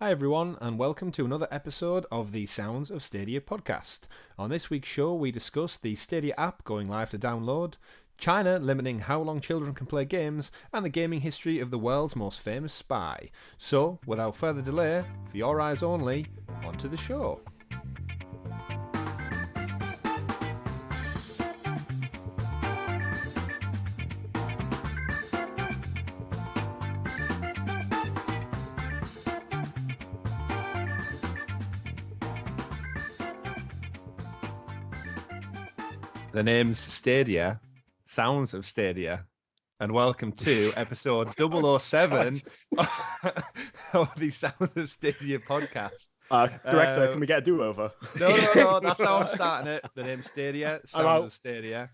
Hi everyone, and welcome to another episode of the Sounds of Stadia podcast. On this week's show, we discuss the Stadia app going live to download, China limiting how long children can play games, and the gaming history of the world's most famous spy. So, without further delay, for your eyes only, onto the show. The name's Stadia, Sounds of Stadia, and welcome to episode 007 of the Sounds of Stadia podcast. Director, can we get a do-over? No, that's how I'm starting it. The name's Stadia, Sounds of Stadia.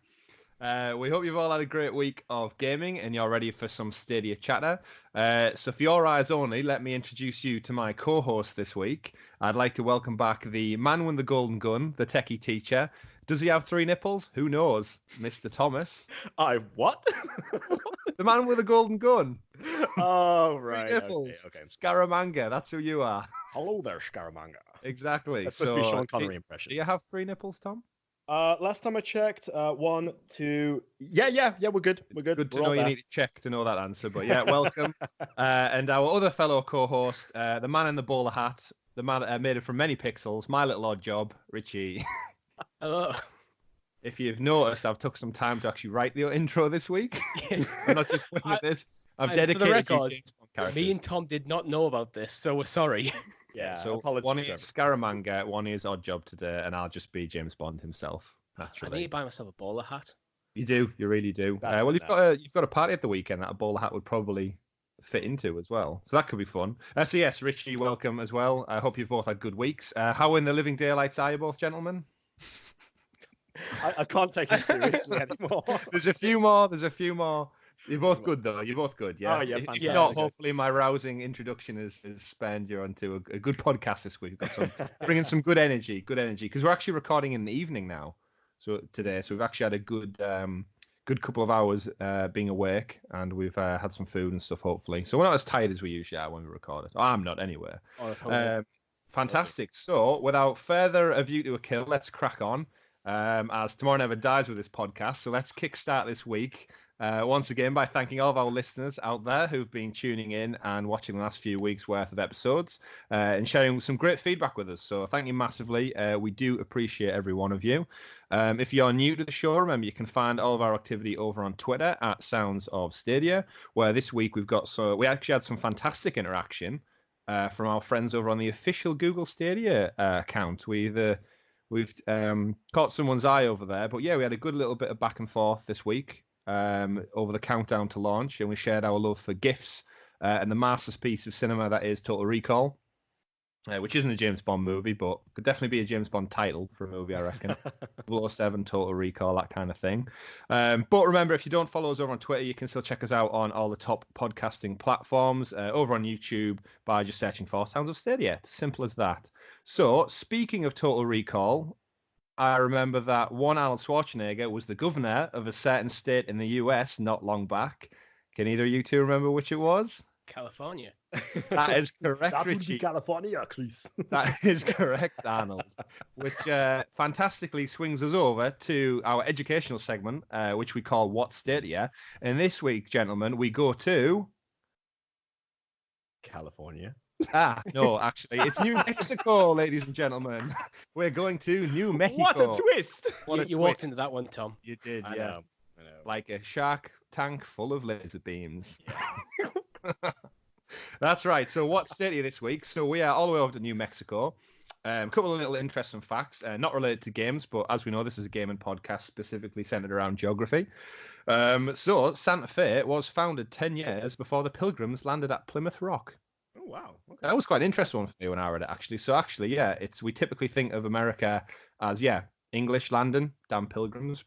We hope you've all had a great week of gaming and you're ready for some Stadia chatter. So for your eyes only, let me introduce you to my co-host this week. I'd like to welcome back the man with the golden gun, the techie teacher. Does he have 3 nipples? Who knows? Mr. Thomas. What? The man with the golden gun. Oh, right. 3 nipples. Okay. Scaramanga, that's who you are. Hello there, Scaramanga. Exactly. That's supposed to be Sean Connery impression. Do you have 3 nipples, Tom? Last time I checked, 1, 2... Yeah, we're good. We're good. Good to We're know all you there. need to check to know that answer, but yeah, welcome. And our other fellow co-host, the man in the bowler hat, the man made it from many pixels, my little odd job, Richie. Hello. If you've noticed, I've took some time to actually write the intro this week. I'm not just putting it. I've dedicated for the record, you James Bond characters. Me and Tom did not know about this, so we're sorry. Yeah, So apologies. one is Scaramanga, one is Oddjob today, and I'll just be James Bond himself. I Naturally, need to buy myself a bowler hat. you do, you really do. That's Well, it you've got a party at the weekend that a bowler hat would probably fit into as well, so that could be fun. So yes, Richie, welcome as well. I hope you've both had good weeks. How in the living daylights are you both, gentlemen? I can't take it seriously anymore. There's a few more. You're both good though. You're both good, yeah. Oh, yeah, If fantastic. not, hopefully my rousing introduction has spanned you onto a good podcast this week. We've got some bringing some good energy, because we're actually recording in the evening now. So today, we've actually had a good couple of hours being awake, and we've had some food and stuff. Hopefully, so we're not as tired as we usually are when we record it. Oh, I'm not anyway. Oh, that's horrible. Fantastic. So, without further ado to a kill, let's crack on. As tomorrow never dies with this podcast, so let's kickstart this week once again by thanking all of our listeners out there who've been tuning in and watching the last few weeks worth of episodes and sharing some great feedback with us. So thank you massively. We do appreciate every one of you. If you're new to the show, remember you can find all of our activity over on Twitter at Sounds of Stadia, where this week we actually had some fantastic interaction from our friends over on the official Google Stadia account. We've caught someone's eye over there, but yeah, we had a good little bit of back and forth this week over the countdown to launch, and we shared our love for GIFs and the masterpiece of cinema that is Total Recall, which isn't a James Bond movie, but could definitely be a James Bond title for a movie, I reckon. 007, Total Recall, that kind of thing. But remember, if you don't follow us over on Twitter, you can still check us out on all the top podcasting platforms, over on YouTube by just searching for Sounds of Stadia. It's simple as that. So, speaking of Total Recall, I remember that one Arnold Schwarzenegger was the governor of a certain state in the US not long back. Can either of you two remember which it was? California. That is correct, That would Richie. be California, Chris. That is correct, Arnold. Which fantastically swings us over to our educational segment, which we call What's Stadia. And this week, gentlemen, we go to... California. No, actually, it's New Mexico, ladies and gentlemen. We're going to New Mexico. What a twist! You walked into that one, Tom. You did, I yeah. know. Like a shark tank full of laser beams. That's right. So what's Stadia this week? So we are all the way over to New Mexico. A couple of little interesting facts, not related to games, but as we know, this is a gaming podcast specifically centered around geography. So Santa Fe was founded 10 years before the Pilgrims landed at Plymouth Rock. Oh, wow. Okay. That was quite an interesting one for me when I read it, actually. So actually, yeah, we typically think of America as, English landing, damn Pilgrims.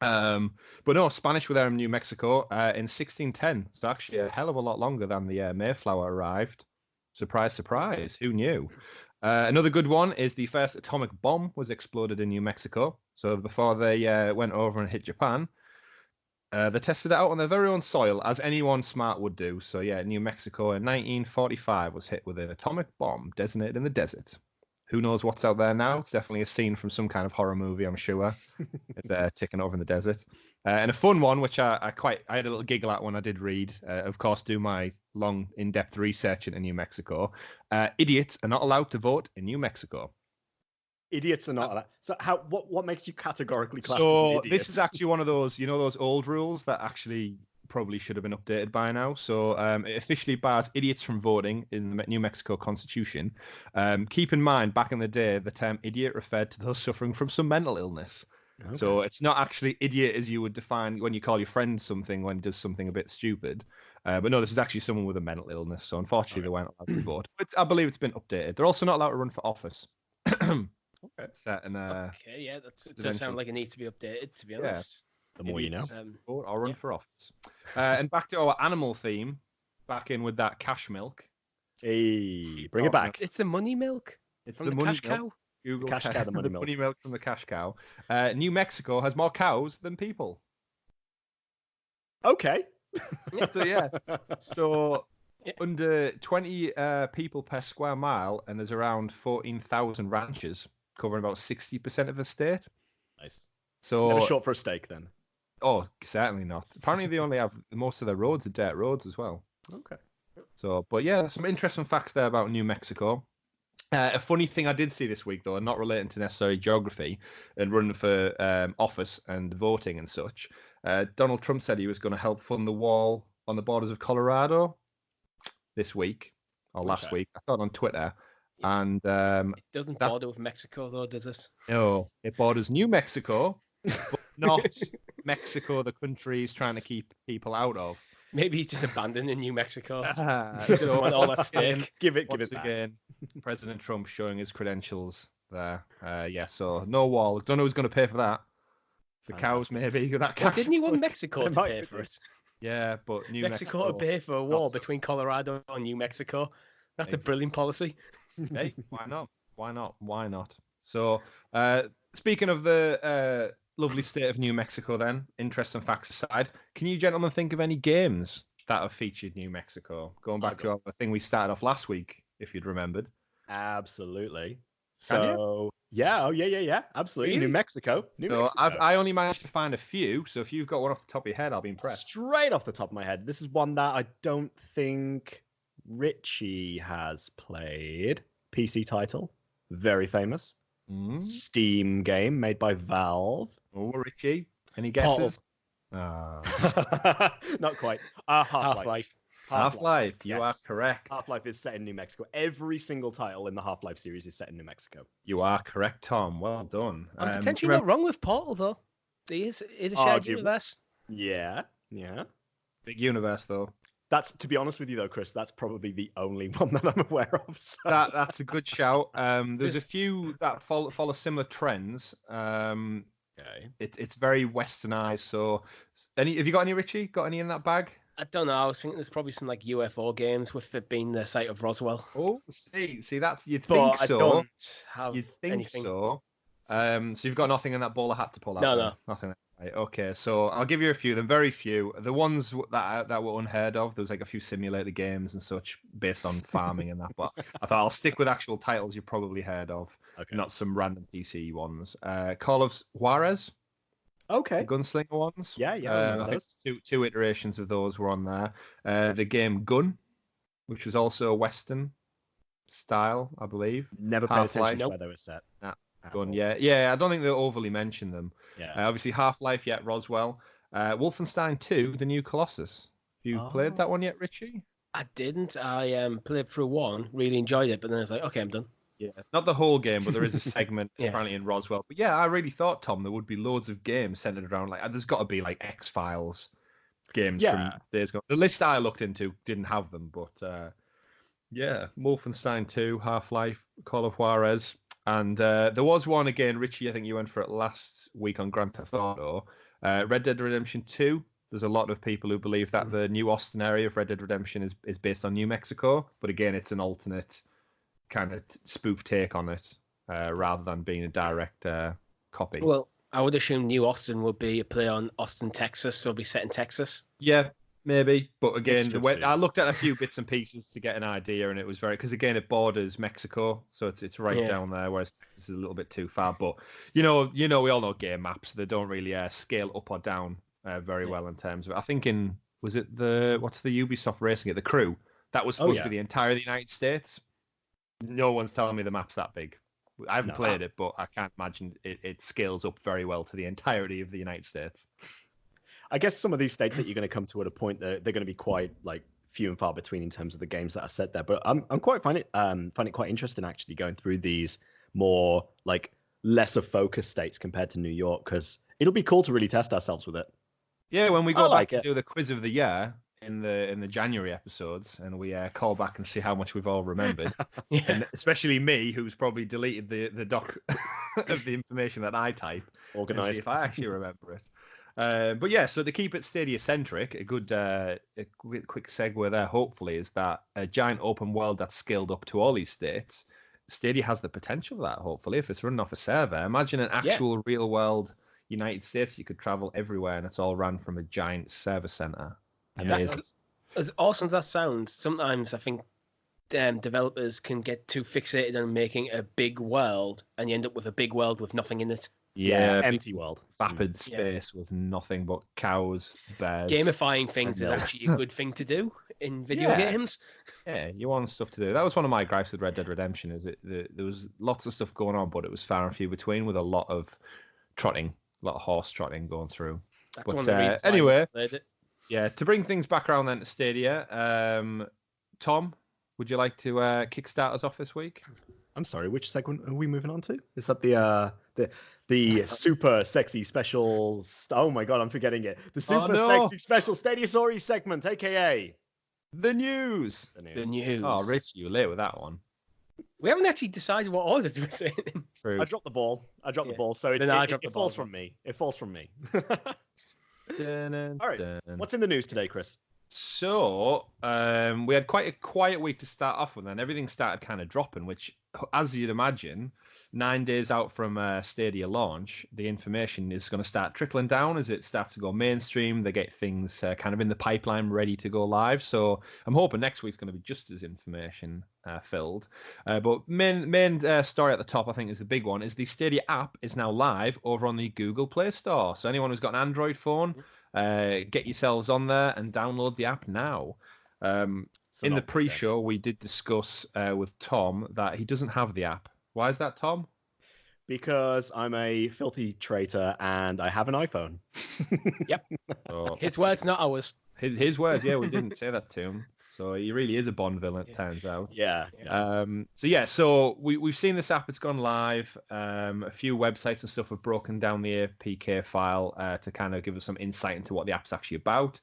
But no, Spanish were there in New Mexico in 1610. So actually a hell of a lot longer than the Mayflower arrived. Surprise, surprise. Who knew? Another good one is the first atomic bomb was exploded in New Mexico. So before they went over and hit Japan. They tested it out on their very own soil, as anyone smart would do. So yeah, New Mexico in 1945 was hit with an atomic bomb detonated in the desert. Who knows what's out there now? It's definitely a scene from some kind of horror movie, I'm sure. They're ticking over in the desert. And a fun one, which I had a little giggle at when I did read. Of course, do my long, in-depth research into New Mexico. Idiots are not allowed to vote in New Mexico. Idiots are not allowed. So what makes you categorically classed as So an idiot? this is actually one of those, those old rules that actually probably should have been updated by now. So it officially bars idiots from voting in the New Mexico Constitution. Keep in mind, back in the day, the term idiot referred to those suffering from some mental illness. Okay. So it's not actually idiot as you would define when you call your friend something when he does something a bit stupid. But no, this is actually someone with a mental illness. So unfortunately, they weren't allowed to vote. But I believe it's been updated. They're also not allowed to run for office. Okay. Okay, yeah, it does sound like it needs to be updated, to be honest. The more you know. Vote or run for office. And back to our animal theme, back in with that cash milk. Hey, bring it back. It's the money milk It's from the money cash milk. cow. Google Cash cow, the money milk. money milk from the cash cow. New Mexico has more cows than people. Okay. So yeah. So under 20 people per square mile, and there's around 14,000 ranches covering about 60% of the state. Nice. So Never short for a steak then. Oh, certainly not. Apparently, they only have most of their roads are dirt roads as well. Okay. So, but yeah, there's some interesting facts there about New Mexico. A funny thing I did see this week, though, and not relating to necessarily geography and running for office and voting and such, Donald Trump said he was going to help fund the wall on the borders of Colorado this week or last week. I saw it on Twitter. And it doesn't border with Mexico, though, does it? No, it borders New Mexico, but not Mexico, the country he's trying to keep people out of. Maybe he's just abandoning New Mexico. So want all that steak. Give it once back. again, President Trump showing his credentials there. Yeah, so no wall. Don't know who's going to pay for that. The cows, maybe. That Well, cash. didn't he want Mexico to might pay be. for it? Yeah, but New Mexico to pay for a wall between Colorado and New Mexico. That's a brilliant policy. Hey, why not? Why not? Why not? So, speaking of the lovely state of New Mexico, then, interesting facts aside, can you gentlemen think of any games that have featured New Mexico? Going back to the thing we started off last week, if you'd remembered. Absolutely. Can you? So yeah, absolutely. Really? New Mexico. I only managed to find a few, so if you've got one off the top of your head, I'll be impressed. Straight off the top of my head, this is one that I don't think Richie has played. PC title, very famous. Steam game made by Valve. Oh, Richie, any guesses? Not quite. Half-Life. Half-Life, you are Yes. correct. Half-Life is set in New Mexico. Every single title in the Half-Life series is set in New Mexico. You are correct, Tom. Well done. I'm potentially not wrong with Portal, though. It is a shared universe. Yeah. Big universe, though. That's, to be honest with you, though, Chris, that's probably the only one that I'm aware of. So. That's a good shout. There's a few that follow similar trends. Okay. It's very westernized. So, have you got any, Richie? Got any in that bag? I don't know. I was thinking there's probably some like UFO games with it being the site of Roswell. Oh, see, that's you'd But think so. I don't have You'd think anything. so. So you've got nothing in that bowler hat to pull out. No. Nothing. Right, okay, so I'll give you a few. Then very few. The ones that were unheard of. There was like a few simulator games and such based on farming and that. But I thought I'll stick with actual titles you've probably heard of, not some random PC ones. Call of Juarez. Okay. The gunslinger ones. Yeah. I think two iterations of those were on there. The game Gun, which was also a Western style, I believe. Never paid attention to where they were set. Gun, yeah. I don't think they overly mentioned them. Yeah. Obviously, Half-Life, Roswell. Wolfenstein 2, The New Colossus. Have you played that one yet, Richie? I didn't. I played through one, really enjoyed it, but then I was like, okay, I'm done. Yeah, not the whole game, but there is a segment Yeah. apparently in Roswell. But yeah, I really thought, Tom, there would be loads of games centered around there's got to be like X-Files games from days ago. The list I looked into didn't have them, but yeah, Wolfenstein 2, Half-Life, Call of Juarez, and there was one again, Richie. I think you went for it last week on Grand Theft Auto, Red Dead Redemption 2. There's a lot of people who believe that the New Austin area of Red Dead Redemption is based on New Mexico, but again, it's an alternate kind of spoof take on it, rather than being a direct copy. Well, I would assume New Austin would be a play on Austin, Texas, so it'll be set in Texas. Yeah, maybe. But again, I looked at a few bits and pieces to get an idea, and it was because again, it borders Mexico, so it's right down there, whereas Texas is a little bit too far. But we all know game maps; they don't really scale up or down very well in terms of it. I think what's the Ubisoft racing it, the Crew? That was supposed to be the entire of the United States. No one's telling me the map's that big. I haven't played it, but I can't imagine it scales up very well to the entirety of the United States. I guess some of these states that you're going to come to at a point that they're going to be quite like few and far between in terms of the games that are set there. But I'm quite find it quite interesting actually going through these more like lesser focused states compared to New York, because it'll be cool to really test ourselves with it. Yeah, when we go back and do the quiz of the year in the January episodes, and we call back and see how much we've all remembered, and especially me, who's probably deleted the doc of the information that I type, organized, see if I actually remember it. But yeah, so to keep it Stadia centric, a good quick segue there, hopefully, is that a giant open world that's scaled up to all these states. Stadia has the potential for that, hopefully, if it's running off a server. Imagine an actual real world United States, you could travel everywhere, and it's all run from a giant server center. Amazing. As awesome as that sounds, sometimes I think developers can get too fixated on making a big world, and you end up with a big world with nothing in it. Yeah, empty world. Vapid space with nothing but cows, bears. Gamifying things is actually a good thing to do in video games. Yeah, you want stuff to do. That was one of my gripes with Red Dead Redemption, is there was lots of stuff going on, but it was far and few between, with a lot of trotting, a lot of horse trotting going through. That's but one of the reasons anyway, why I played it. Yeah, to bring things back around then to Stadia, Tom, would you like to kickstart us off this week? I'm sorry, which segment are we moving on to? Is that the super sexy special? Oh my god, I'm forgetting it. The super sexy special Stadia Story segment, aka the news. The news. Oh, Rich, you were late with that one. We haven't actually decided what order to be saying. True. I dropped the ball. So it falls from me. It falls from me. All right. What's in the news today, Chris? So, we had quite a quiet week to start off with, and everything started kind of dropping, which, as you'd imagine, 9 days out from Stadia launch, the information is going to start trickling down as it starts to go mainstream. They get things kind of in the pipeline ready to go live. So I'm hoping next week's going to be just as information filled. But main story at the top, I think, is the big one, is the Stadia app is now live over on the Google Play Store. So anyone who's got an Android phone, get yourselves on there and download the app now. In the pre-show, we did discuss with Tom that he doesn't have the app. Why is that, Tom? Because I'm a filthy traitor and I have an iPhone. Yep. So, his words, not ours. His words, yeah, we didn't say that to him. So he really is a Bond villain, it turns out. Yeah. So we've seen this app. It's gone live. A few websites and stuff have broken down the APK file to kind of give us some insight into what the app's actually about.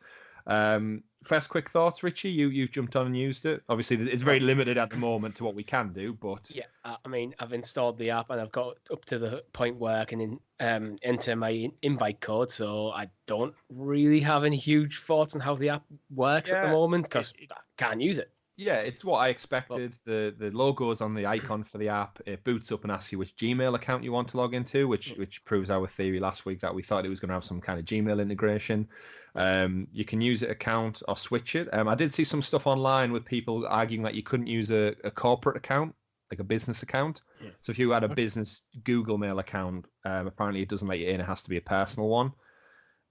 First quick thoughts, Richie. You've jumped on and used it. Obviously, it's very limited at the moment to what we can do, but yeah, I mean, I've installed the app and I've got up to the point where I can enter my invite code. So I don't really have any huge thoughts on how the app works at the moment because I can't use it. Yeah, it's what I expected. The logo is on the icon for the app. It boots up and asks you which Gmail account you want to log into, which proves our theory last week that we thought it was going to have some kind of Gmail integration. You can use it account or switch it. I did see some stuff online with people arguing that you couldn't use a corporate account, like a business account. Yeah. So if you had a business Google Mail account, apparently it doesn't let you in. It has to be a personal one,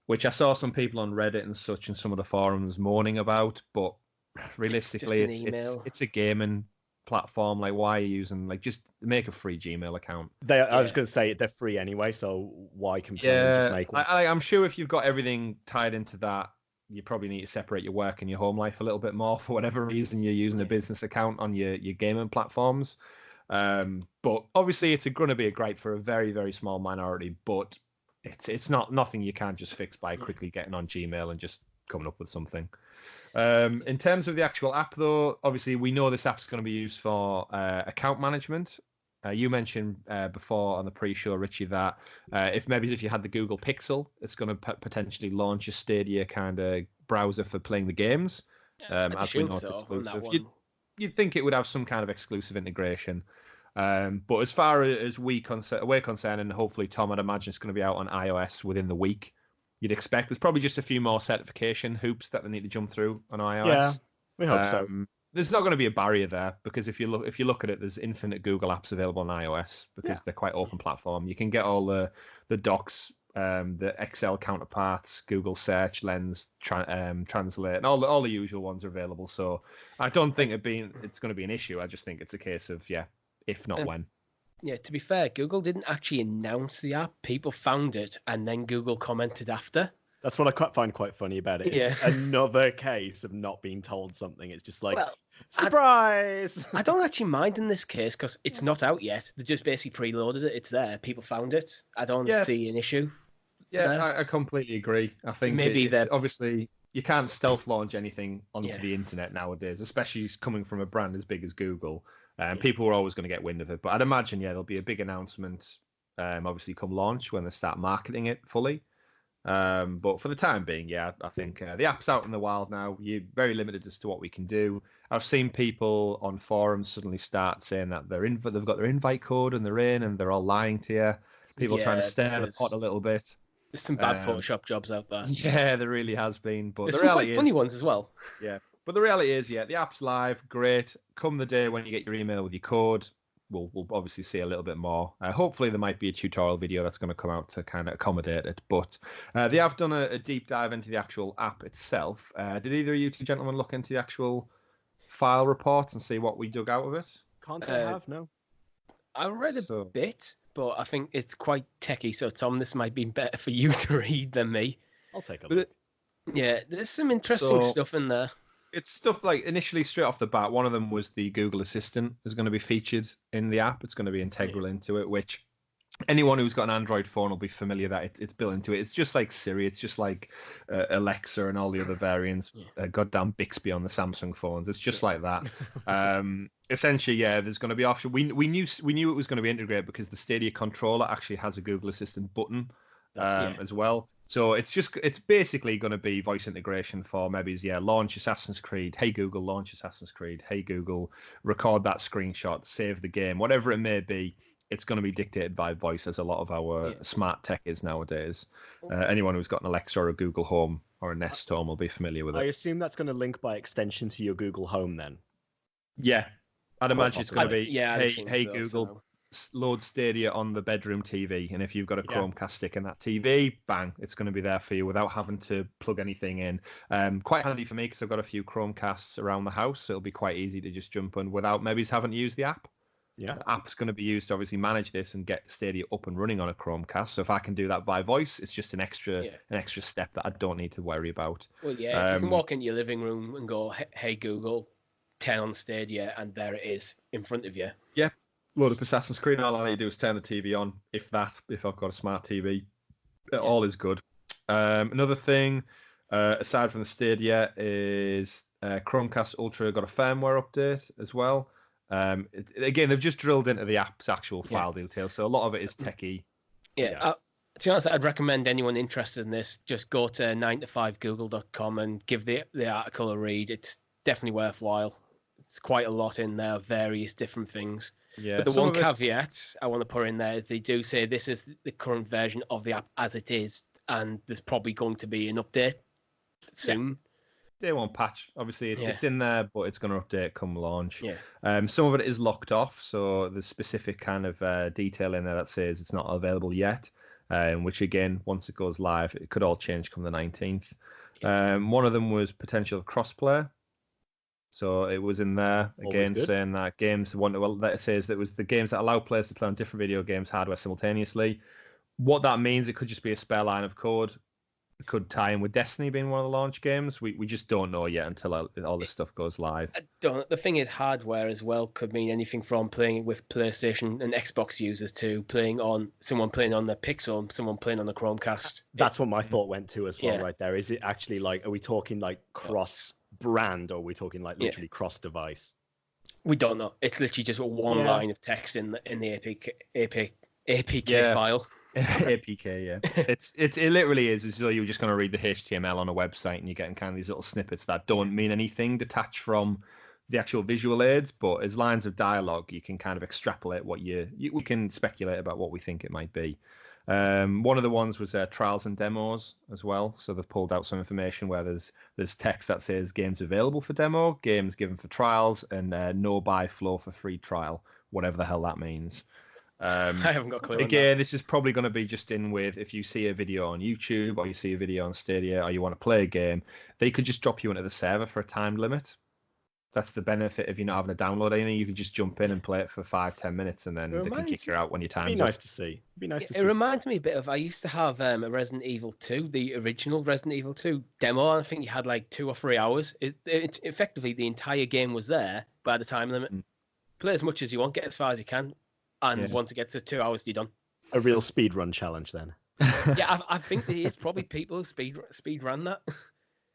which I saw some people on Reddit and such and some of the forums moaning about, but realistically, it's a gaming platform. Like, why are you using, like, just make a free Gmail account? I was going to say they're free anyway, so why complain? Just make one. I'm sure if you've got everything tied into that, you probably need to separate your work and your home life a little bit more for whatever reason you're using a business account on your gaming platforms. But obviously, it's going to be a gripe for a very, very small minority. But it's nothing you can't just fix by quickly getting on Gmail and just coming up with something. In terms of the actual app, though, obviously we know this app's going to be used for account management. You mentioned before on the pre-show, Richie, that if you had the Google Pixel, it's going to potentially launch a Stadia kind of browser for playing the games. As we know, it's exclusive. You'd think it would have some kind of exclusive integration. But as far as we're concerned, and hopefully Tom, I'd imagine it's going to be out on iOS within the week. You'd expect there's probably just a few more certification hoops that they need to jump through on iOS. Yeah, we hope so. There's not going to be a barrier there because if you look at it, there's infinite Google apps available on iOS because they're quite open platform. You can get all the docs, the Excel counterparts, Google Search, Lens, Translate, and all the usual ones are available. So I don't think it's going to be an issue. I just think it's a case of if not when. Yeah, to be fair, Google didn't actually announce the app. People found it, and then Google commented after. That's what I find quite funny about it. It's another case of not being told something. It's just like, surprise! I don't actually mind in this case because it's not out yet. They just basically preloaded it. It's there. People found it. I don't see an issue. Yeah, I completely agree. I think maybe obviously you can't stealth launch anything onto the internet nowadays, especially coming from a brand as big as Google. People are always going to get wind of it. But I'd imagine, there'll be a big announcement, obviously come launch when they start marketing it fully. But for the time being, I think the app's out in the wild now. You're very limited as to what we can do. I've seen people on forums suddenly start saying that they've got their invite code and they're in, and they're all lying to you. People trying to stir the pot a little bit. There's some bad Photoshop jobs out there. Yeah, there really has been. But there's the reality some quite funny ones as well. Yeah, but the reality is, the app's live. Great. Come the day when you get your email with your code, we'll obviously see a little bit more. Hopefully there might be a tutorial video that's going to come out to kind of accommodate it. But they have done a deep dive into the actual app itself. Did either of you two gentlemen look into the actual file reports and see what we dug out of it? Can't say I have, no. I read a bit, but I think it's quite techie. So Tom, this might be better for you to read than me. I'll take a look. There's some interesting stuff in there. It's stuff like initially straight off the bat, one of them was the Google Assistant is going to be featured in the app. It's going to be integral into it, which anyone who's got an Android phone will be familiar that it's built into it. It's just like Siri. It's just like Alexa and all the other variants. Goddamn Bixby on the Samsung phones. It's just like that. Essentially, there's going to be option. We knew it was going to be integrated because the Stadia controller actually has a Google Assistant button as well. So it's basically going to be voice integration for maybe launch Assassin's Creed. Hey Google, launch Assassin's Creed. Hey Google, record that screenshot, save the game, whatever it may be. It's going to be dictated by voice, as a lot of our smart tech is nowadays. Anyone who's got an Alexa or a Google Home or a Nest Home will be familiar with it. I assume that's going to link by extension to your Google Home then. Yeah, I'd imagine it's going to be hey so, Google. Load Stadia on the bedroom TV, and if you've got a Chromecast stick in that TV, bang, it's going to be there for you without having to plug anything in. Quite handy for me because I've got a few Chromecasts around the house, so it'll be quite easy to just jump in without maybe having to use the app. Yeah, the app's going to be used to obviously manage this and get Stadia up and running on a Chromecast. So if I can do that by voice, it's just an extra step that I don't need to worry about. Well, you can walk into your living room and go, "Hey Google, turn on Stadia," and there it is in front of you. Yeah. Load up Assassin's Creed, all I need to do is turn the TV on, if I've got a smart TV. All is good. Another thing, aside from the Stadia, is Chromecast Ultra got a firmware update as well. Again, they've just drilled into the app's actual file details, so a lot of it is techie. To be honest, I'd recommend anyone interested in this, just go to 9to5google.com and give the article a read. It's definitely worthwhile. It's quite a lot in there, various different things. Yeah, but the one caveat I want to put in there, they do say this is the current version of the app as it is, and there's probably going to be an update soon. Day one patch, obviously it's in there, but it's going to update come launch. Yeah. Some of it is locked off, so there's specific kind of detail in there that says it's not available yet. Which again, once it goes live, it could all change come the 19th. One of them was potential crossplay. So it was in there again saying that that says that it was the games that allow players to play on different video games hardware simultaneously. What that means, it could just be a spare line of code. It could tie in with Destiny being one of the launch games. We just don't know yet until all this stuff goes live. The thing is, hardware as well could mean anything from playing with PlayStation and Xbox users to someone playing on the Pixel, someone playing on the Chromecast. That's what my thought went to as well, right there. Is it actually are we talking like cross brand, or are we talking like literally cross device? We don't know. It's literally just one line of text in the APK file. APK, it literally is as though you're just going to read the HTML on a website and you're getting kind of these little snippets that don't mean anything detached from the actual visual aids, but as lines of dialogue, you can kind of extrapolate what we can speculate about what we think it might be. One of the ones was trials and demos as well. So they've pulled out some information where there's text that says games available for demo, games given for trials, and no buy flow for free trial, whatever the hell that means. I haven't got a clue. Again, this is probably going to be just in with if you see a video on YouTube or you see a video on Stadia or you want to play a game, they could just drop you into the server for a time limit. That's the benefit of you not having a download any. You can just jump in and play it for 5-10 minutes, and then they can kick you out when your time's up. It'd be nice to see. It reminds me a bit of, I used to have a Resident Evil 2, the original Resident Evil 2 demo. I think you had like 2 or 3 hours. It's effectively the entire game was there by the time limit. Play as much as you want, get as far as you can, and once it gets to 2 hours, you're done. A real speed run challenge then. Yeah, I think there is probably people who speed run that.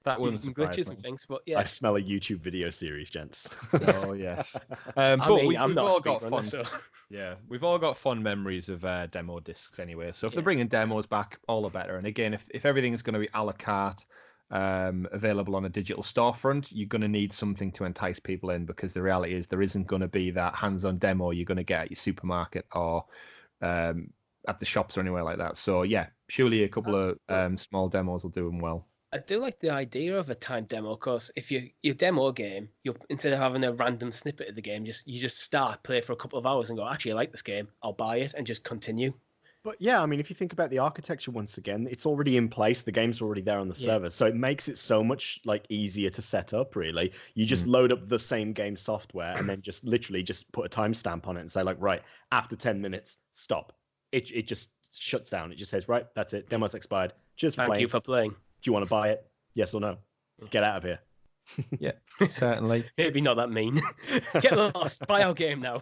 That wouldn't some surprise glitches me. and things, but yeah. I smell a YouTube video series, gents. Oh yes. I but mean, we've I'm not all a got speedrunner, fun. so. Yeah, we've all got fond memories of demo discs anyway. So if they're bringing demos back, all the better. And again, if everything is going to be a la carte, available on a digital storefront, you're going to need something to entice people in, because the reality is there isn't going to be that hands-on demo you're going to get at your supermarket or at the shops or anywhere like that. So yeah, surely a couple of small demos will do them well. I do like the idea of a timed demo, because if you demo a game, instead of having a random snippet of the game, you just start, play for a couple of hours and go, actually, I like this game, I'll buy it, and just continue. But yeah, I mean, if you think about the architecture once again, it's already in place. The game's already there on the server, so it makes it so much like easier to set up. Really, you just load up the same game software and then just literally just put a timestamp on it and say like, right, after 10 minutes, stop. It just shuts down. It just says, right, that's it. Demo's expired. Cheers for playing. Thank you for playing. Do you want to buy it? Yes or no? Get out of here. Yeah, certainly. Maybe not that mean. Get lost. Buy our game now.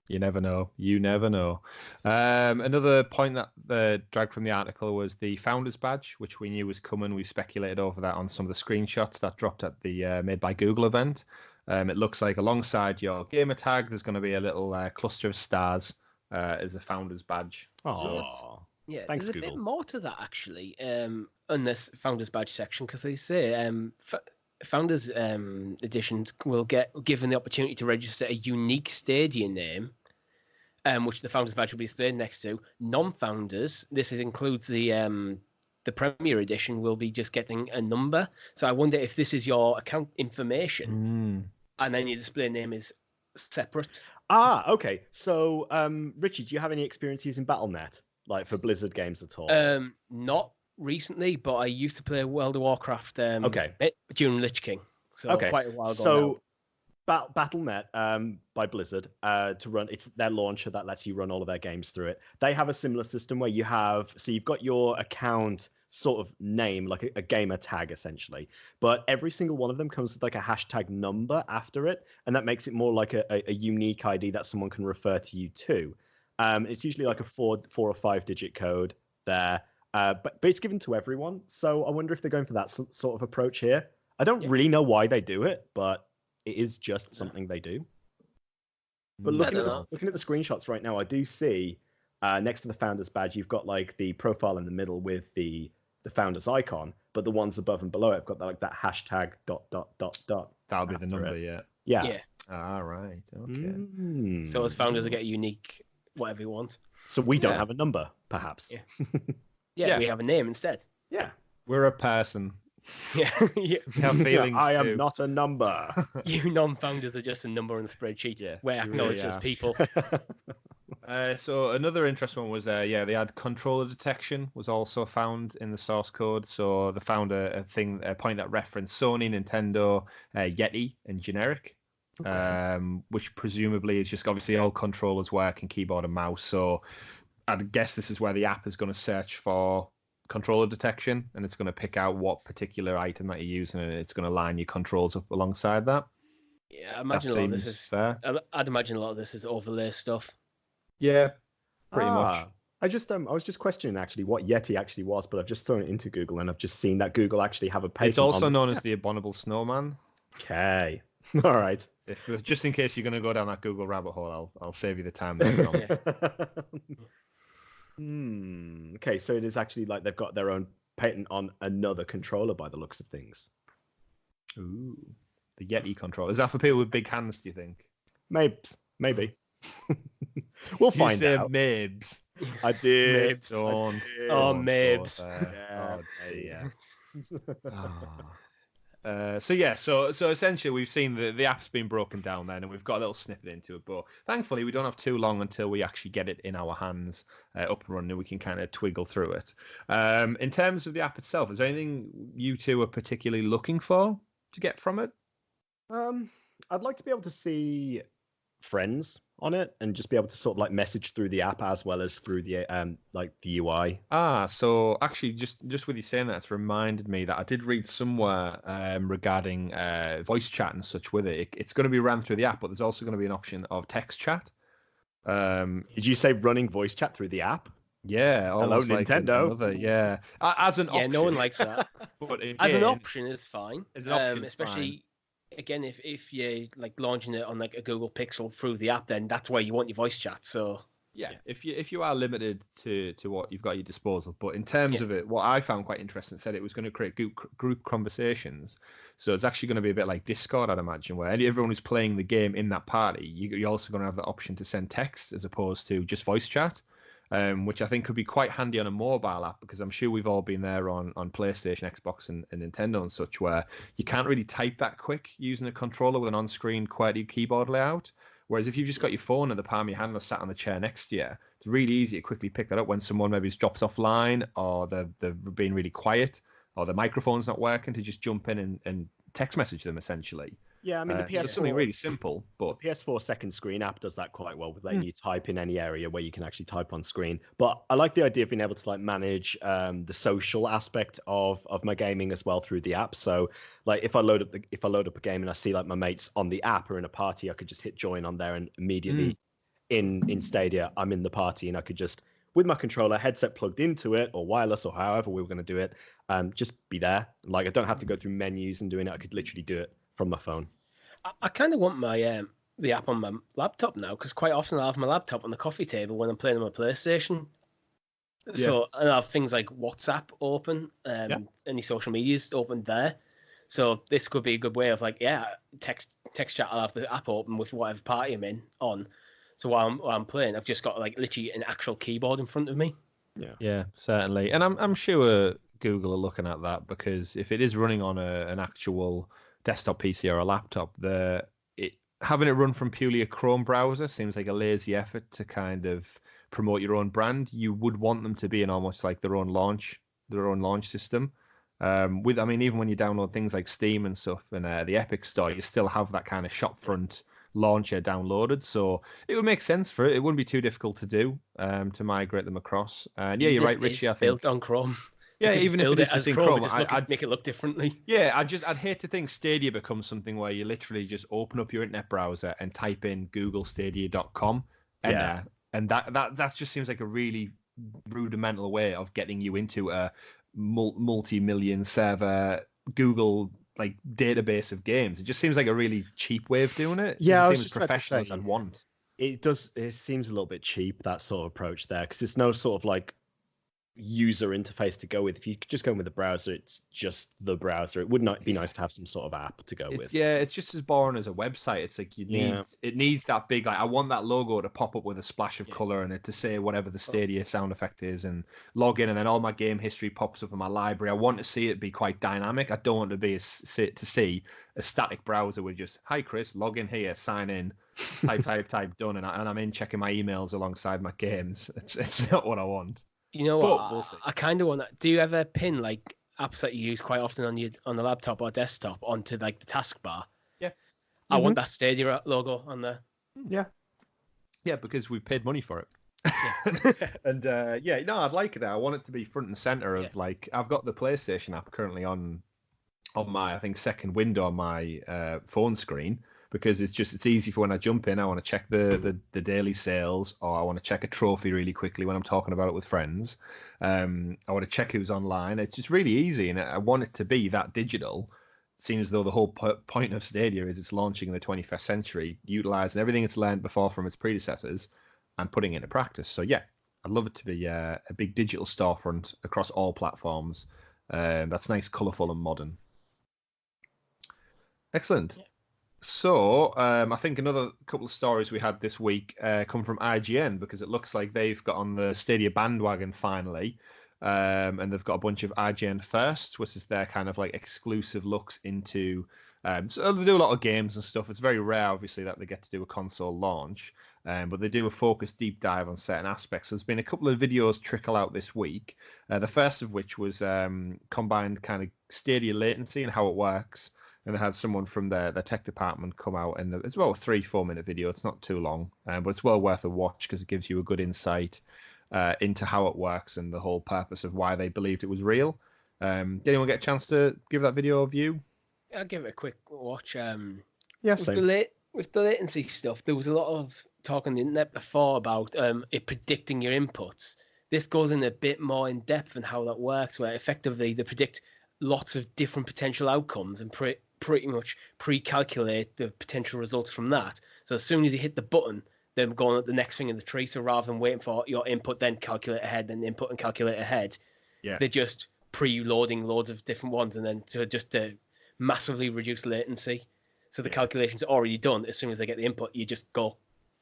You never know. You never know. Another point that dragged from the article was the Founders Badge, which we knew was coming. We speculated over that on some of the screenshots that dropped at the Made by Google event. It looks like alongside your gamer tag, there's going to be a little cluster of stars as a Founders Badge. Oh, yeah. Thanks, there's a Google. bit more to that actually, on this Founders Badge section, because they say Founders editions will get given the opportunity to register a unique Stadia name, which the Founders Badge will be displayed next to. Non-founders, includes the Premier Edition, will be just getting a number. So I wonder if this is your account information, and then your display name is separate. Okay. So, Richie, do you have any experience using Battle.net, like for Blizzard games at all? Not recently, but I used to play World of Warcraft. During Lich King, so quite a while ago. So, Battle.net by Blizzard to run, it's their launcher that lets you run all of their games through it. They have a similar system where you've got your account sort of name, like a gamer tag essentially, but every single one of them comes with like a hashtag number after it, and that makes it more like a unique ID that someone can refer to you to. It's usually like a 4 or 5 digit code there, but it's given to everyone. So I wonder if they're going for that sort of approach here. I don't really know why they do it, but it is just something they do. But looking at the screenshots right now, I do see next to the Founders Badge, you've got like the profile in the middle with the Founders icon, but the ones above and below it have got that hashtag ... That'll be the number, Yeah. All right. Okay. So as founders, I get a unique whatever you want. So we don't have a number, perhaps. Yeah, we have a name instead. Yeah. We're a person. Yeah. We have feelings I too. am not a number. You non-founders are just a number on the spreadsheet. Yeah, we're acknowledged really as people. So another interesting one was they had controller detection was also found in the source code. So they found a point that referenced Sony, Nintendo, Yeti, and generic, which presumably is just obviously all controllers work and keyboard and mouse. So I'd guess this is where the app is going to search for controller detection, and it's going to pick out what particular item that you're using, and it's going to line your controls up alongside that. Yeah, I imagine a lot of this is fair. I'd imagine a lot of this is overlay stuff. Yeah, pretty much. I was just questioning actually what Yeti actually was, but I've just thrown it into Google and I've just seen that Google actually have a patent. It's also known as the abominable snowman. Okay. All right. Just in case you're going to go down that Google rabbit hole, I'll save you the time. Okay, so it is actually like they've got their own patent on another controller by the looks of things. Ooh. The Yeti controller. Is that for people with big hands, do you think? Maybe. We'll Did you find say out. Mabes? I did. Mabes. Don't. Oh, Don't Mabes. go there. Yeah, Oh dear. mate. So essentially we've seen the app's been broken down then, and we've got a little snippet into it, but thankfully we don't have too long until we actually get it in our hands, up and running, and we can kind of twiggle through it. In terms of the app itself, is there anything you two are particularly looking for to get from it? I'd like to be able to see friends on it and just be able to sort of like message through the app as well as through the like the UI. So actually, just with you saying that, it's reminded me that I did read somewhere regarding voice chat and such with it. It's going to be ran through the app, but there's also going to be an option of text chat. Did you say running voice chat through the app? Yeah, Hello, almost like Nintendo. As an option. No one likes that. But again, As an option, it's fine. As an option, it's especially fine. again if you're like launching it on like a Google Pixel through the app, then that's where you want your voice chat. So Yeah, if you are limited to what you've got at your disposal, but in terms of it, what I found quite interesting, said it was going to create group conversations. So it's actually going to be a bit like Discord, I'd imagine, where everyone who's playing the game in that party, you're also going to have the option to send text as opposed to just voice chat, which I think could be quite handy on a mobile app, because I'm sure we've all been there on PlayStation, Xbox, and Nintendo and such, where you can't really type that quick using a controller with an on-screen QWERTY keyboard layout. Whereas if you've just got your phone at the palm of your hand or sat on the chair next to you, it's really easy to quickly pick that up when someone maybe drops offline, or they're being really quiet, or the microphone's not working, to just jump in and text message them, essentially. Yeah, I mean, the PS4, it's something really simple, but the PS4 second screen app does that quite well with letting you type in any area where you can actually type on screen. But I like the idea of being able to like manage the social aspect of my gaming as well through the app. So like if I load up a game and I see like my mates on the app or in a party, I could just hit join on there, and immediately in Stadia I'm in the party, and I could just, with my controller, headset plugged into it or wireless or however we were going to do it, just be there. Like I don't have to go through menus and doing it. I could literally do it from my phone. I kind of want my the app on my laptop now, because quite often I have my laptop on the coffee table when I'm playing on my PlayStation. So I have things like WhatsApp open, any social medias open there. So this could be a good way of like, text chat. I'll have the app open with whatever party I'm in on. So while I'm playing, I've just got like literally an actual keyboard in front of me. Yeah, certainly. And I'm sure Google are looking at that, because if it is running on an actual desktop PC or a laptop, having it run from purely a Chrome browser seems like a lazy effort to kind of promote your own brand. You would want them to be in almost like their own launch system. Even when you download things like Steam and stuff and the Epic Store, you still have that kind of shopfront launcher downloaded. So it would make sense for it. It wouldn't be too difficult to do, to migrate them across. And yeah, you're right, Richie. I think built on Chrome. Yeah, even if it is as in Chrome, Chrome, I'd make it lolook differently. Yeah, I'd hate to think Stadia becomes something where you literally just open up your internet browser and type in googlestadia.com, and that just seems like a really rudimental way of getting you into a multi-million server Google like database of games. It just seems like a really cheap way of doing it. Yeah, it I was seems just about to professional say, as I'd want. It seems a little bit cheap, that sort of approach there, because there's no sort of like user interface to go with. If you could just go in with the browser, it's just the browser. It would not be nice to have some sort of app to go with. Yeah, it's just as boring as a website. It's like it needs that big, like, I want that logo to pop up with a splash of color in it to say whatever the Stadia sound effect is, and log in, and then all my game history pops up in my library. I want to see it be quite dynamic. I don't want to be to see a static browser with just, hi Chris, log in here, sign in, type done, and I'm in checking my emails alongside my games. It's not what I want. You know what? I kind of want that. Do you ever pin like apps that you use quite often on the laptop or desktop onto like the taskbar? Yeah. I want that Stadia logo on there. Yeah. Yeah, because we've paid money for it. Yeah. And I'd like that. I want it to be front and center of like, I've got the PlayStation app currently on my, I think, second window on my phone screen, because it's easy for when I jump in. I want to check the daily sales, or I want to check a trophy really quickly when I'm talking about it with friends. I want to check who's online. It's just really easy, and I want it to be that digital. It seems as though the whole point of Stadia is it's launching in the 21st century, utilizing everything it's learned before from its predecessors and putting it into practice. So yeah, I'd love it to be a big digital storefront across all platforms. That's nice, colourful, and modern. Excellent. So, I think another couple of stories we had this week come from IGN because it looks like they've got on the Stadia bandwagon finally, and they've got a bunch of IGN First, which is their kind of like exclusive looks into. So they do a lot of games and stuff. It's very rare, obviously, that they get to do a console launch, but they do a focused deep dive on certain aspects. So there's been a couple of videos trickle out this week. The first of which was combined kind of Stadia latency and how it works. And they had someone from their tech department come out, and it's about a 3-4 minute video. It's not too long, but it's well worth a watch because it gives you a good insight into how it works and the whole purpose of why they believed it was real. Did anyone get a chance to give that video a view? I'll give it a quick watch. Yeah, With same. with the latency stuff, there was a lot of talk on the internet before about it predicting your inputs. This goes in a bit more in depth on how that works, where effectively they predict lots of different potential outcomes and pretty much pre-calculate the potential results from that. So as soon as you hit the button, they're going at the next thing in the tree. So rather than waiting for your input, then calculate ahead, then input and calculate ahead, they're just pre-loading loads of different ones, and then to massively reduce latency. So the calculations are already done. As soon as they get the input, you just go.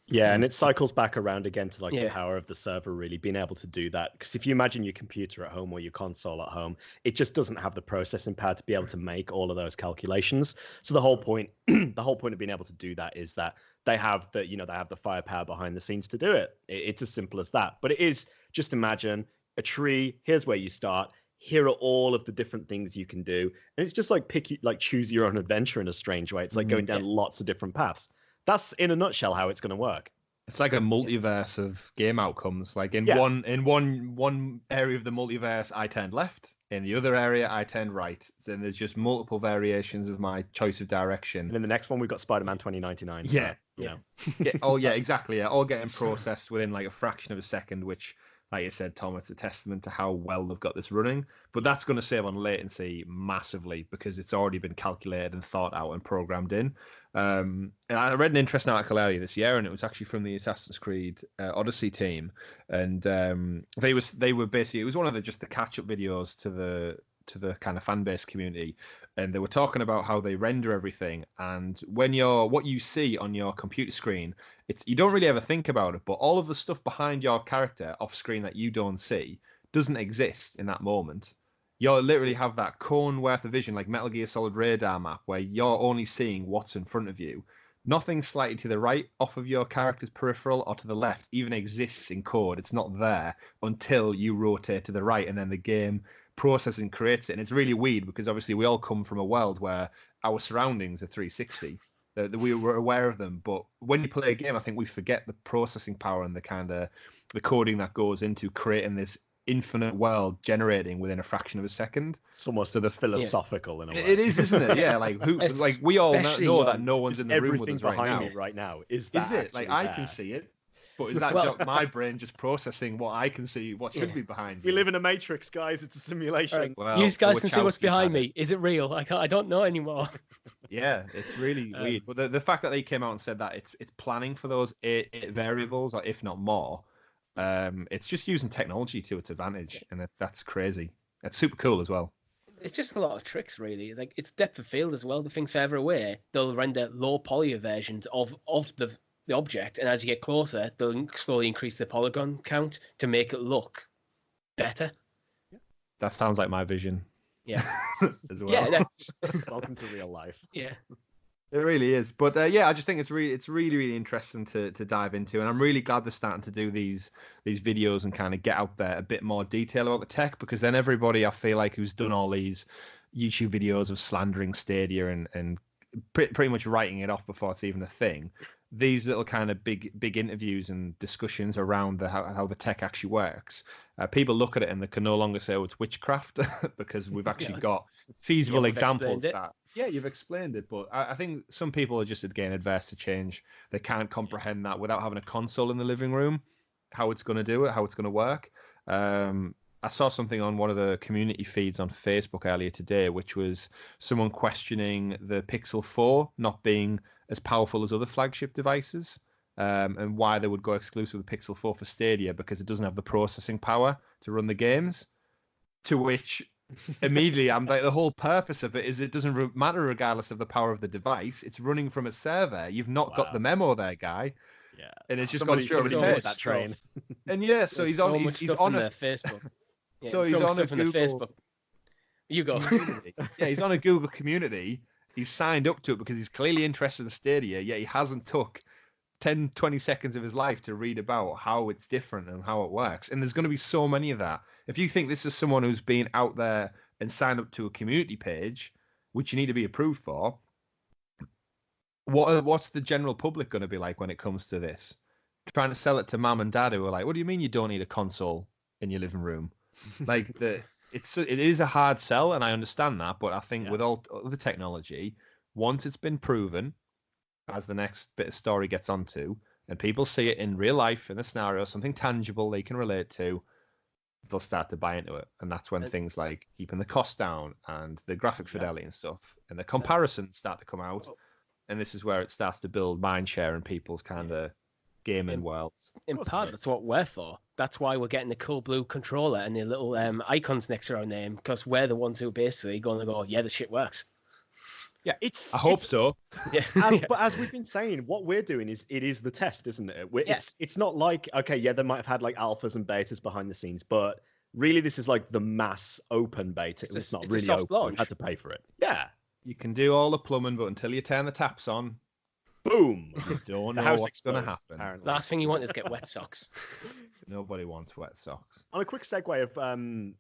Yeah, and it cycles back around again to like the Yeah. power of the server really being able to do that. Because if you imagine your computer at home or your console at home, it just doesn't have the processing power to be able to make all of those calculations. So the whole point, the whole point of being able to do that is that they have the firepower behind the scenes to do it. It's as simple as that. But it is just imagine a tree. Here's where you start. Here are all of the different things you can do, and it's just like choose your own adventure in a strange way. It's like going down lots of different paths. That's in a nutshell how it's going to work. It's like a multiverse of game outcomes. Like in one area of the multiverse, I turned left. In the other area, I turned right. Then there's just multiple variations of my choice of direction. And in the next one, we've got Spider-Man 2099. Yeah. So, Exactly. Yeah, all getting processed within like a fraction of a second, which, like you said, Tom, it's a testament to how well they've got this running. But that's going to save on latency massively because it's already been calculated and thought out and programmed in. And I read an interesting article earlier this year, and it was actually from the Assassin's Creed Odyssey team, and they were basically, it was one of the catch-up videos to the kind of fan base community, and they were talking about how they render everything, and what you see on your computer screen, you don't really ever think about it, but all of the stuff behind your character off screen that you don't see doesn't exist in that moment. You'll literally have that cone worth of vision, like Metal Gear Solid radar map, where you're only seeing what's in front of you. Nothing slightly to the right off of your character's peripheral or to the left even exists in code. It's not there until you rotate to the right, and then the game processes and creates it. And it's really weird because obviously we all come from a world where our surroundings are 360. We were aware of them, but when you play a game, I think we forget the processing power and the kind of the coding that goes into creating this infinite world generating within a fraction of a second. it's almost sort of philosophical in a way. It is, isn't it? Yeah, like we all know that no one's in the room with everything us right behind now. me right now. Is it? Like I there? can see it, but is that my brain just processing what I can see, what should be behind We me? live in a matrix, guys. It's a simulation. Well, you guys can see what's Wachowskis behind had me. Is it real? I don't know anymore. Yeah, it's really weird. But the fact that they came out and said that it's planning for those eight variables, or if not more, it's just using technology to its advantage, and that's crazy. It's super cool as well. It's just a lot of tricks, really. Like it's depth of field as well. The thing's further away, they'll render low poly versions of the object, and as you get closer, they'll slowly increase the polygon count to make it look better. That sounds like my vision. Yeah. As well. Yeah, that's Welcome to real life. yeah. It really is. But I just think it's really interesting to dive into, and I'm really glad they're starting to do these videos and kind of get out there a bit more detail about the tech, because then everybody, I feel like, who's done all these YouTube videos of slandering Stadia and pretty much writing it off before it's even a thing, these little kind of big interviews and discussions around how the tech actually works, people look at it and they can no longer say, oh, it's witchcraft, because we've actually got feasible examples that you've explained it. But I think some people are just again adverse to change. They can't comprehend that without having a console in the living room, how it's going to do it, how it's going to work. I saw something on one of the community feeds on Facebook earlier today, which was someone questioning the Pixel 4 not being as powerful as other flagship devices, and why they would go exclusive with the Pixel 4 for Stadia, because it doesn't have the processing power to run the games. To which immediately I'm like, the whole purpose of it is it doesn't matter regardless of the power of the device. It's running from a server. You've not got the memo there, guy. Yeah. And it's just gone straight over so his much that train. And yeah, so There's he's so on. much He's stuff on in a the Facebook. Yeah, so he's so much on a stuff in the Google Facebook. You go. community. Yeah, he's on a Google community. He's signed up to it because he's clearly interested in Stadia. Yet he hasn't took 10, 20 seconds of his life to read about how it's different and how it works. And there's going to be so many of that. If you think this is someone who's been out there and signed up to a community page, which you need to be approved for, what's the general public going to be like when it comes to this? Trying to sell it to mum and dad who are like, what do you mean you don't need a console in your living room? Like it is a hard sell, and I understand that, but I think with all the technology, once it's been proven, as the next bit of story gets onto, and people see it in real life in a scenario, something tangible they can relate to, they'll start to buy into it. And that's when things like keeping the cost down and the graphic fidelity and stuff and the comparisons start to come out. And this is where it starts to build mind share in people's kind of gaming worlds. In part, that's what we're for. That's why we're getting the cool blue controller and the little icons next to our name, because we're the ones who are basically going to go, yeah, the shit works. Yeah, I hope so. Yeah. But as we've been saying, what we're doing is the test, isn't it? Yeah. It's not like, okay, yeah, they might have had like alphas and betas behind the scenes, but really this is like the mass open beta. It's not really soft open. launch. We had to pay for it. Yeah. You can do all the plumbing, but until you turn the taps on, Boom. you don't The know house what's going to explodes, happen. apparently. Last thing you want is get wet socks. Nobody wants wet socks. On a quick segue of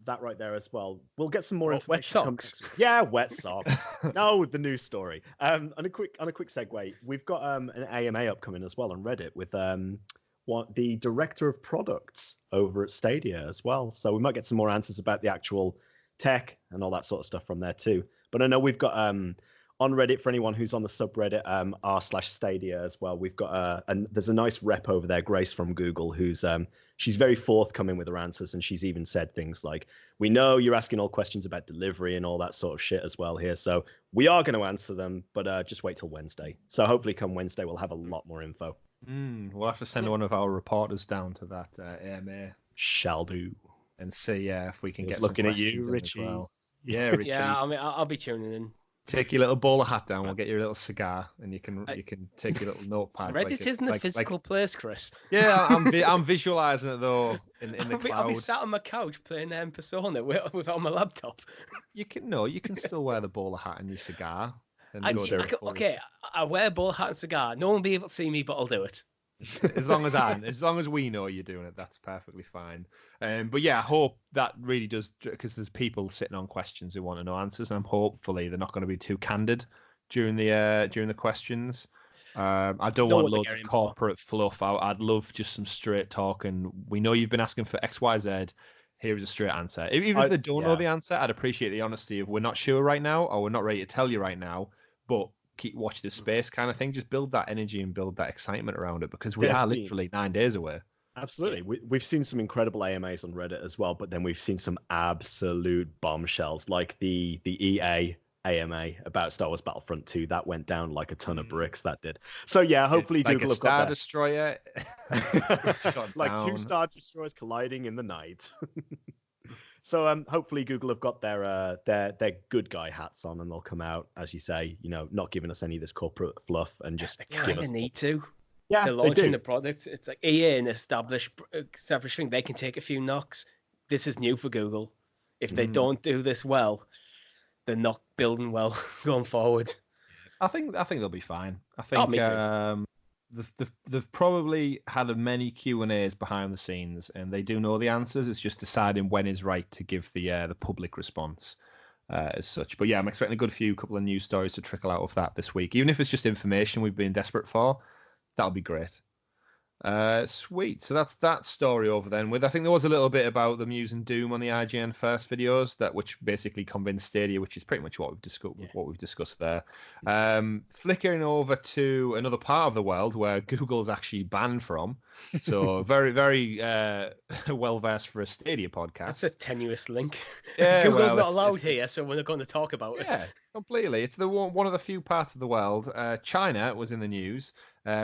that right there as well, we'll get some more information. Wet socks? Yeah, wet socks. No, the news story. On a quick segue, we've got an AMA upcoming as well on Reddit with the director of products over at Stadia as well. So we might get some more answers about the actual tech and all that sort of stuff from there too. But I know we've got on Reddit, for anyone who's on the subreddit r/Stadia as well, we've got there's a nice rep over there, Grace from Google, who's she's very forthcoming with her answers, and she's even said things like, we know you're asking all questions about delivery and all that sort of shit as well here, so we are going to answer them, but just wait till Wednesday. So hopefully come Wednesday we'll have a lot more info. We'll have to send one of our reporters down to that AMA. Shall do. And see if we can He's get looking some at you, questions in Richie. as well. Yeah, Richie. Yeah, I mean, I'll be tuning in. Take your little bowler hat down. We'll get your little cigar, and you can take your little notepad. Reddit isn't a physical place, Chris. Yeah, I'm visualizing it though in the cloud. I'll be sat on my couch playing Persona without my laptop. You can still wear the bowler hat and your cigar. And Okay, I wear a bowler hat and cigar. No one will be able to see me, but I'll do it. as long as we know you're doing it, that's perfectly fine. But yeah, I hope that really does, because there's people sitting on questions who want to know answers, and hopefully they're not going to be too candid during the questions. I don't want loads of corporate fluff. I'd love just some straight talk, and we know you've been asking for XYZ. Here is a straight answer. Even if they don't know the answer, I'd appreciate the honesty of, we're not sure right now, or we're not ready to tell you right now, but watch this space kind of thing. Just build that energy and build that excitement around it, because we are literally 9 days away. Absolutely. We've seen some incredible AMAs on Reddit as well, but then we've seen some absolute bombshells, like the EA AMA about Star Wars Battlefront 2. That went down like a ton of bricks, that did. So yeah, hopefully like Google a have got Star that. Destroyer. Like down. 2 Star Destroyers colliding in the night. So hopefully Google have got their good guy hats on, and they'll come out, as you say, not giving us any of this corporate fluff, and just kind of need to. Yeah, they're launching the product. It's like EA, an established thing. They can take a few knocks. This is new for Google. If they don't do this well, they're not building well going forward. I think they'll be fine. I think me too. They've probably had many Q&As behind the scenes, and they do know the answers. It's just deciding when is right to give the public response as such. But yeah, I'm expecting a good couple of news stories to trickle out of that this week. Even if it's just information we've been desperate for, that'll be great. Sweet. So that's that story over then. I think there was a little bit about them using Doom on the IGN first videos, which basically convinced Stadia, which is pretty much what we've discussed there. Flickering over to another part of the world where Google's actually banned from. So very, very well versed for a Stadia podcast. That's a tenuous link. Yeah, Google's not allowed here, so we're not going to talk about it. Yeah, completely. It's one of the few parts of the world. China was in the news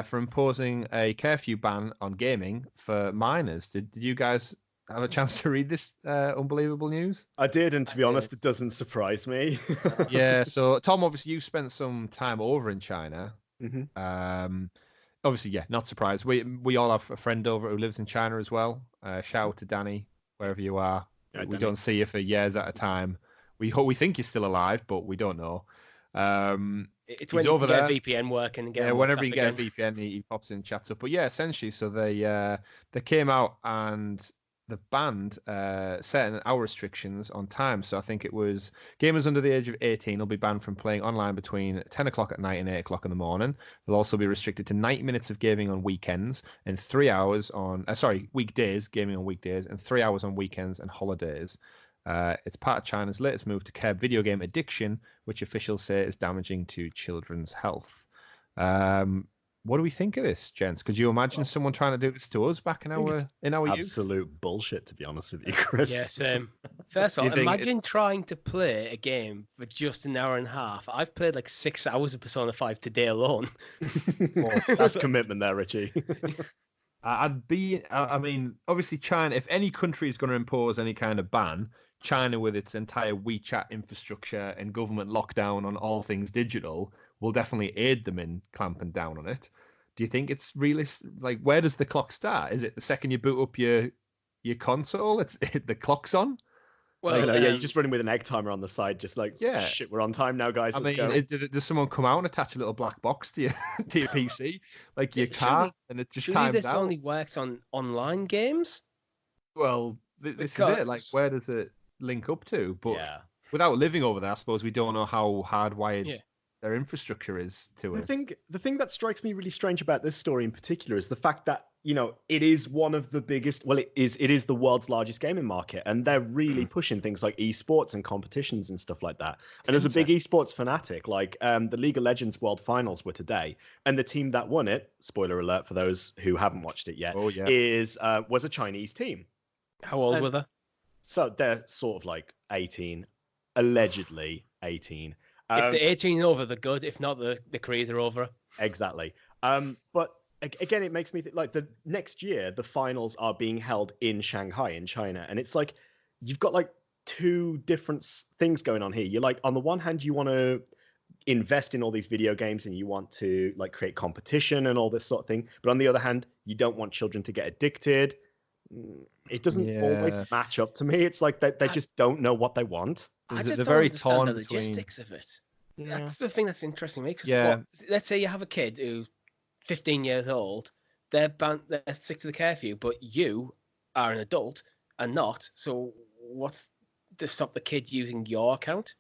for imposing a curfew ban on gaming for minors. Did you guys have a chance to read this unbelievable news? I did, and to be honest, did. it doesn't surprise me. Yeah. So Tom, obviously you spent some time over in China. hmm Obviously, yeah, not surprised. We all have a friend over who lives in China as well. Shout out to Danny, wherever you are. Yeah, We Danny. don't see you for years at a time. We think you're still alive, but we don't know. It's He's when you over can get there. a VPN working and get Yeah, on whenever WhatsApp you get again. a VPN, he pops in, chats up. But yeah, essentially, so they came out and the banned certain hour restrictions on time. So I think it was gamers under the age of 18 will be banned from playing online between 10 o'clock at night and 8 o'clock in the morning. They'll also be restricted to 90 minutes of gaming on weekends and 3 hours on weekdays, gaming on weekdays, and 3 hours on weekends and holidays. It's part of China's latest move to curb video game addiction, which officials say is damaging to children's health. What do we think of this, gents? Could you imagine someone trying to do this to us back in our youth? Absolute bullshit, to be honest with you, Chris. Yes. First of Do all, you think imagine trying to play a game for just an hour and a half. I've played like 6 hours of Persona 5 today alone. That's commitment there, Richie. I mean, obviously China, if any country is going to impose any kind of ban, China with its entire WeChat infrastructure and government lockdown on all things digital will definitely aid them in clamping down on it. Do you think it's realistic? Like, where does the clock start? Is it the second you boot up your console, it's the clock's on? Well, yeah, you're just running with an egg timer on the side, just like, Yeah. shit, we're on time now, guys. I Let's mean, go. does someone come out and attach a little black box to your PC, like your Yeah, car, and it just surely times this out? only works on online games. Well, this is it. Like, Because- where does it link up to? But Yeah. without living over there, I suppose we don't know how hardwired Yeah. their infrastructure is to it. The thing that strikes me really strange about this story in particular is the fact that, you know, it is one of the biggest, well, it is the world's largest gaming market, and they're really pushing things like esports and competitions and stuff like that. And as a big esports fanatic, like the League of Legends World Finals were today, and the team that won it, spoiler alert for those who haven't watched it yet, was a Chinese team. How old were they? So they're sort of like 18, allegedly 18. If they're 18 and over, they're good. If not, the careers are over. Exactly. But again, it makes me think like the next year, the finals are being held in Shanghai, in China. And it's like, you've got like two different things going on here. You're like, on the one hand, you want to invest in all these video games and you want to like create competition and all this sort of thing. But on the other hand, you don't want children to get addicted. It doesn't always match up to me. It's like they just don't know what they want. I just they're don't very understand torn the between- logistics of it. Yeah. That's the thing that's interesting to me. 'Cause Yeah. let's say you have a kid who's 15 years old. They're stick to the curfew, but you are an adult and not. So what's to stop the kid using your account?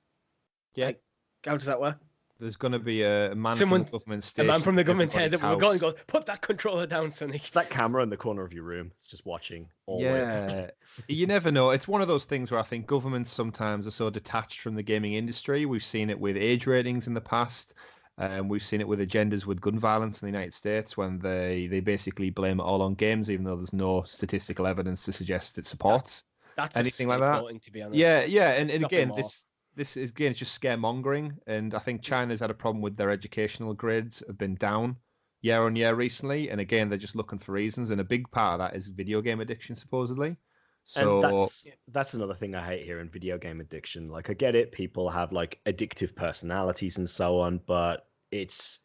Yeah. Like, how does that work? There's going to be a man from the government A station. man from the at government everybody's turns up and house. goes, put that controller down, Sonny. It's that camera in the corner of your room. It's just watching. Always. Yeah, you never know. It's one of those things where I think governments sometimes are so detached from the gaming industry. We've seen it with age ratings in the past. We've seen it with agendas with gun violence in the United States when they basically blame it all on games, even though there's no statistical evidence to suggest it supports That's anything like that. to be honest. Yeah, and It's nothing again, more. this is again just scaremongering, and I think China's had a problem with their educational grades have been down year on year recently, and again they're just looking for reasons, and a big part of that is video game addiction supposedly. So And that's another thing I hate here in video game addiction. Like, I get it, people have like addictive personalities and so on, but it's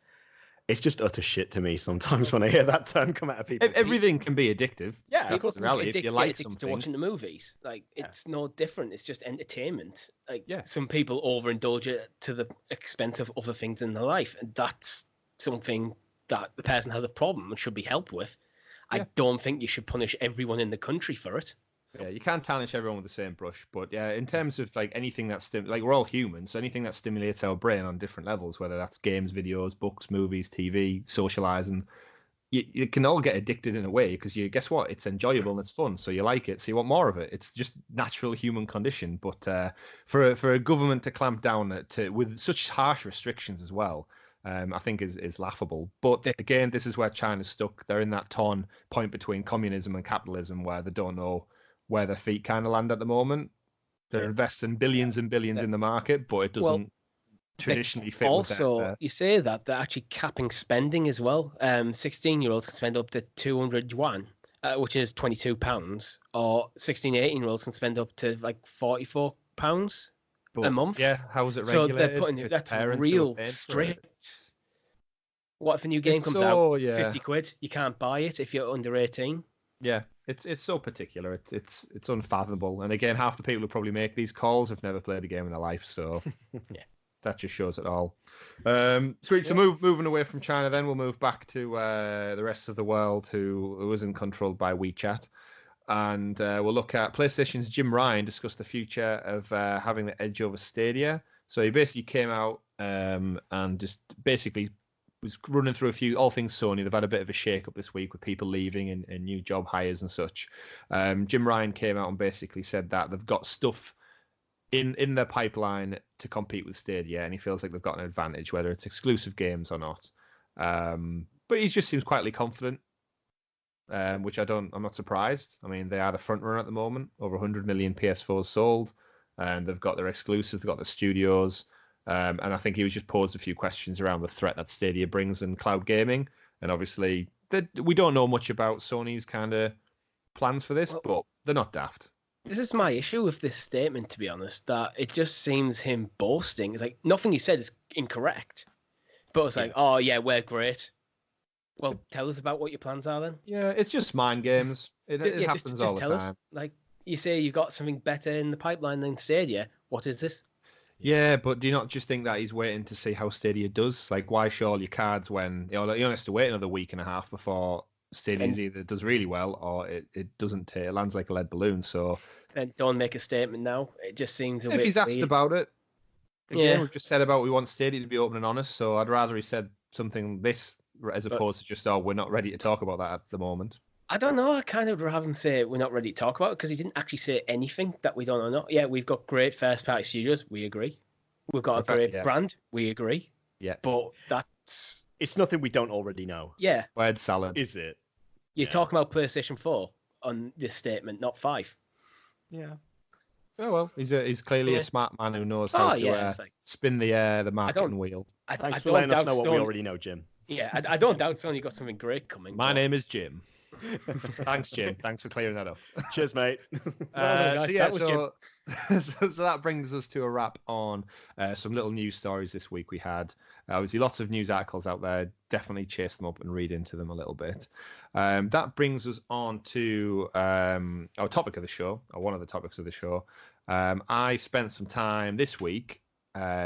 just utter shit to me sometimes when I hear that term come out of people. everything can be addictive. Yeah, People that's the reality. If you like addicted to something, watching the movies. Like, it's no different. It's just entertainment. Like, Yeah. some people overindulge it to the expense of other things in their life, and that's something that the person has a problem and should be helped with. Yeah. I don't think you should punish everyone in the country for it. yeah, you can't tarnish everyone with the same brush. But yeah, in terms of like anything that's like we're all humans, so anything that stimulates our brain on different levels, whether that's games, videos, books, movies, TV, socializing, you can all get addicted in a way because guess what? It's enjoyable and it's fun, so you like it, so you want more of it. It's just natural human condition. But for a government to clamp down with such harsh restrictions as well, I think is laughable. But again, this is where China's stuck. They're in that torn point between communism and capitalism where they don't know where their feet kind of land at the moment. They're investing billions and billions in the market, but it doesn't traditionally fit Also, with their, you say that they're actually capping spending as well. 16-year-olds can spend up to 200 yuan which is £22, or 16, 18-year-olds can spend up to like £44 a month. Yeah, how is it So regulated? they're putting If it's that's parents who are real paying for it, strict. What if a new game it's comes so, out? yeah. 50 quid. You can't buy it if you're under 18. Yeah, it's so particular. It's unfathomable. And again, half the people who probably make these calls have never played a game in their life, so Yeah. that just shows it all. Sweet. So moving away from China, then we'll move back to the rest of the world who isn't controlled by WeChat, and we'll look at PlayStation's Jim Ryan discuss the future of having the edge over Stadia. So he basically came out and just basically was running through a few all things Sony. They've had a bit of a shake up this week with people leaving and new job hires and such. Jim Ryan came out and basically said that they've got stuff in their pipeline to compete with Stadia, and he feels like they've got an advantage, whether it's exclusive games or not. But he just seems quietly confident, which I'm not surprised. I mean, they are the front runner at the moment, over 100 million PS4s sold, and they've got their exclusives, they've got the studios, and I think he was just posed a few questions around the threat that Stadia brings in cloud gaming, and obviously we don't know much about Sony's kind of plans for this, but they're not daft. This is my issue with this statement, to be honest, that it just seems him boasting. It's like nothing he said is incorrect. But it's like, oh, yeah, we're great. Well, tell us about what your plans are then. Yeah, it's just mind games. It happens just all the tell time. us. Like, you say you got something better in the pipeline than Stadia. What is this? Yeah, but do you not just think that he's waiting to see how Stadia does? Like, why show all your cards when you only have to wait another week and a half before Stadia either does really well or it doesn't it lands like a lead balloon. So then don't make a statement now. It just seems a bit if he's asked weird. about it, again, we've just said about we want Stadia to be open and honest. So I'd rather he said something this as opposed to just we're not ready to talk about that at the moment. I don't know. I kind of would have him say we're not ready to talk about it because he didn't actually say anything that we don't know. Yeah, we've got great first-party studios. We agree. We've got a great brand. We agree. Yeah. But it's nothing we don't already know. Yeah. Word salad. Is it? You're talking about PlayStation 4 on this statement, not 5. Yeah. Oh well, he's clearly a smart man who knows how to spin the marketing wheel. Thanks for letting us know what we already know, Jim. Yeah, I don't doubt Sony got something great coming. My name is Jim. Thanks, Jim. Thanks for clearing that up. Cheers, mate. So that brings us to a wrap on some little news stories this week. We had obviously lots of news articles out there. Definitely chase them up and read into them a little bit. That brings us on to our topic of the show, or one of the topics of the show. I spent some time this week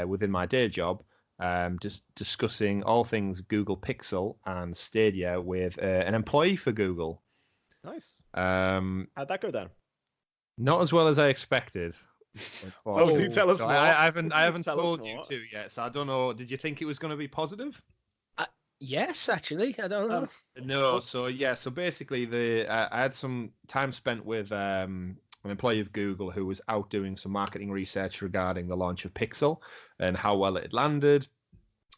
within my day job just discussing all things Google Pixel and Stadia with an employee for Google. Nice. How'd that go down? Not as well as I expected. Do tell us more. I haven't told you to yet, so I don't know. Did you think it was going to be positive? Yes, actually. I don't know. No. So basically, I had some time spent with an employee of Google who was out doing some marketing research regarding the launch of Pixel and how well it had landed,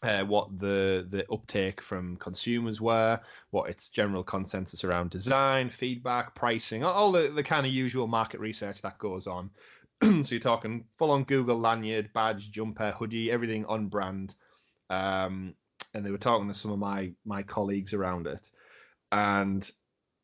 what the uptake from consumers were, what its general consensus around design, feedback, pricing, all the kind of usual market research that goes on. So you're talking full-on Google lanyard, badge, jumper, hoodie, everything on brand. And they were talking to some of my colleagues around it. And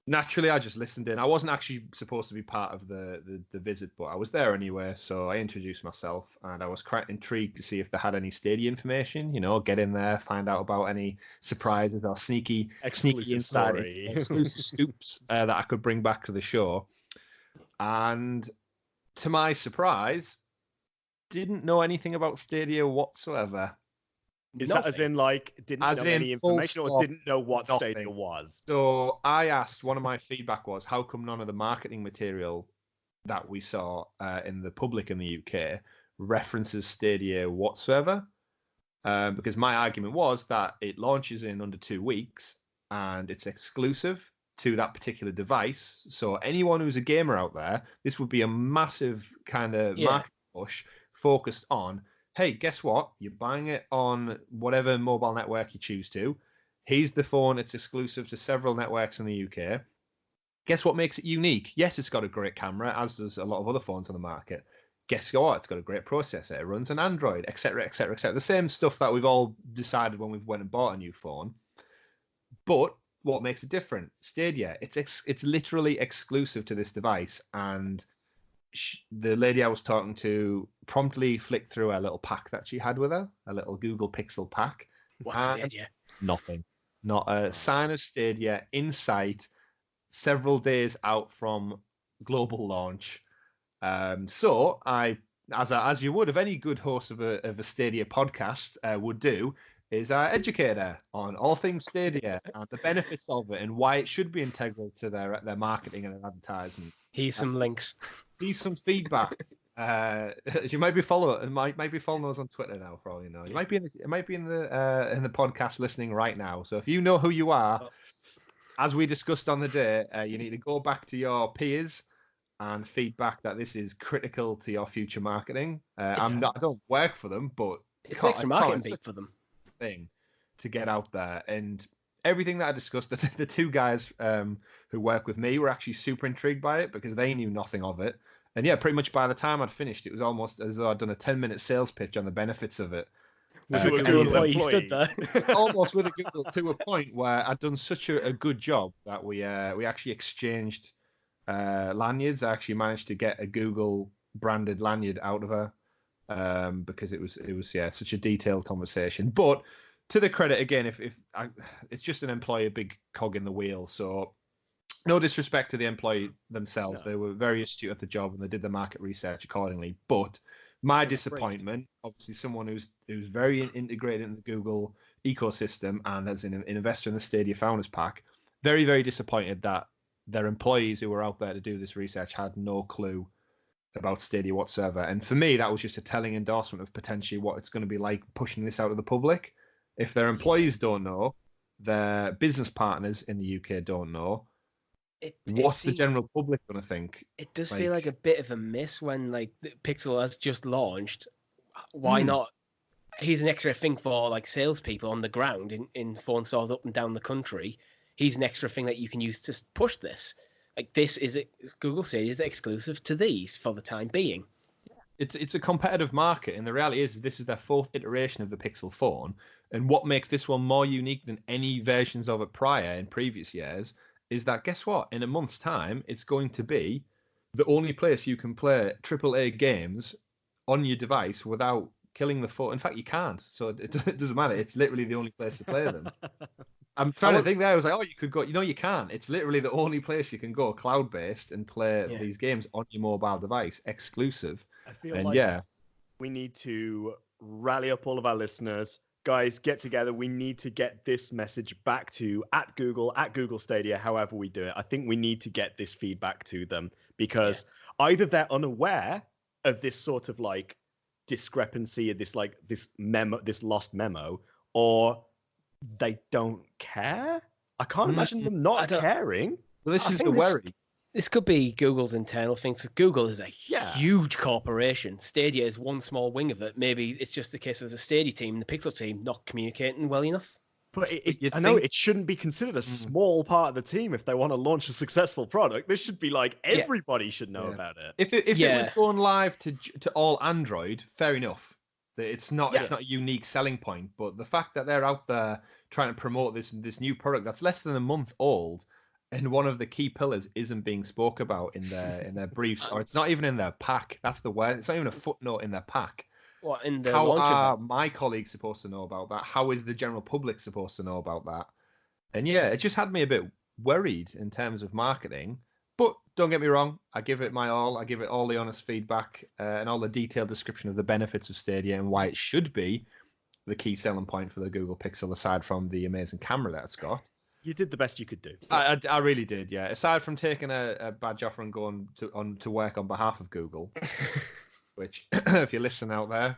naturally, I just listened in. I wasn't actually supposed to be part of the visit, but I was there anyway. So I introduced myself, and I was quite intrigued to see if they had any Stadia information. Get in there, find out about any surprises or sneaky inside exclusive scoops that I could bring back to the show. And to my surprise, didn't know anything about Stadia whatsoever. Is that as in didn't know any information or didn't know what Stadia was? So I asked, one of my feedback was, how come none of the marketing material that we saw in the public in the UK references Stadia whatsoever? Because my argument was that it launches in under 2 weeks and it's exclusive to that particular device. So anyone who's a gamer out there, this would be a massive kind of market push focused on, hey, guess what? You're buying it on whatever mobile network you choose to. Here's the phone. It's exclusive to several networks in the UK. Guess what makes it unique? Yes, it's got a great camera, as does a lot of other phones on the market. Guess what? It's got a great processor. It runs on Android, etc., etc., etc. The same stuff that we've all decided when we've went and bought a new phone. But what makes it different. Stadia, it's literally exclusive to this device, and the lady I was talking to promptly flicked through a little pack that she had with her, a little Google Pixel pack. What's Stadia? Nothing. Not a sign of Stadia in sight, several days out from global launch. So I, as you would of any good host of a Stadia podcast would do, is educate her on all things Stadia and the benefits of it and why it should be integral to their marketing and advertisement. Here's some links. Here's some feedback. You might be following us on Twitter now, for all you know. You might be in the podcast listening right now. So if you know who you are, as we discussed on the day, you need to go back to your peers and feedback that this is critical to your future marketing. I don't work for them, but it's an extra marketing beat for them. Thing to get out there, and everything that I discussed, the two guys who work with me were actually super intrigued by it because they knew nothing of it. And yeah, pretty much by the time I'd finished, it was almost as though I'd done a 10-minute sales pitch on the benefits of it. To a Google employee. Stood there. Almost with a Google, to a point where I'd done such a good job that we actually exchanged lanyards. I actually managed to get a Google branded lanyard out of her because it was such a detailed conversation. But to the credit again, it's just an employee, a big cog in the wheel. So no disrespect to the employee themselves. No. They were very astute at the job and they did the market research accordingly. But my disappointment, obviously someone who's very integrated in the Google ecosystem and as an investor in the Stadia Founders Pack, very, very disappointed that their employees who were out there to do this research had no clue about Stadia whatsoever. And for me, that was just a telling endorsement of potentially what it's going to be like pushing this out to the public. If their employees don't know, their business partners in the UK don't know, what's the general public going to think? It does feel like a bit of a miss when Pixel has just launched. Why not? He's an extra thing for salespeople on the ground in phone stores up and down the country. He's an extra thing that you can use to push this. This is Google Stadia is exclusive to these for the time being. It's a competitive market, and the reality is this is their fourth iteration of the Pixel phone. And what makes this one more unique than any versions of it prior in previous years is that, guess what? In a month's time, it's going to be the only place you can play AAA games on your device without killing the phone. In fact, you can't. So it doesn't matter. It's literally the only place to play them. I'm trying to think there. I was like, oh, you could go. You can't. It's literally the only place you can go cloud-based and play these games on your mobile device, exclusive. I feel we need to rally up all of our listeners. Guys, get together. We need to get this message back to at Google Stadia, however we do it. I think we need to get this feedback to them because either they're unaware of this sort of discrepancy, this lost memo, or they don't care. I can't imagine them not caring. Well, this is the worry. This could be Google's internal thing. So Google is a huge corporation. Stadia is one small wing of it. Maybe it's just the case of the Stadia team, the Pixel team, not communicating well enough. But I know it shouldn't be considered a small part of the team if they want to launch a successful product. This should be everybody should know about it. If it was going live to all Android, fair enough. It's not a unique selling point. But the fact that they're out there trying to promote this new product that's less than a month old, and one of the key pillars isn't being spoke about in their briefs, or it's not even in their pack. That's the word. It's not even a footnote in their pack. What in the How are my colleagues supposed to know about that? How is the general public supposed to know about that? And it just had me a bit worried in terms of marketing. But don't get me wrong, I give it my all. I give it all the honest feedback and all the detailed description of the benefits of Stadia and why it should be the key selling point for the Google Pixel, aside from the amazing camera that it's got. You did the best you could do. I really did, yeah. Aside from taking a badge offer and going to work on behalf of Google, which, if you're listening out there,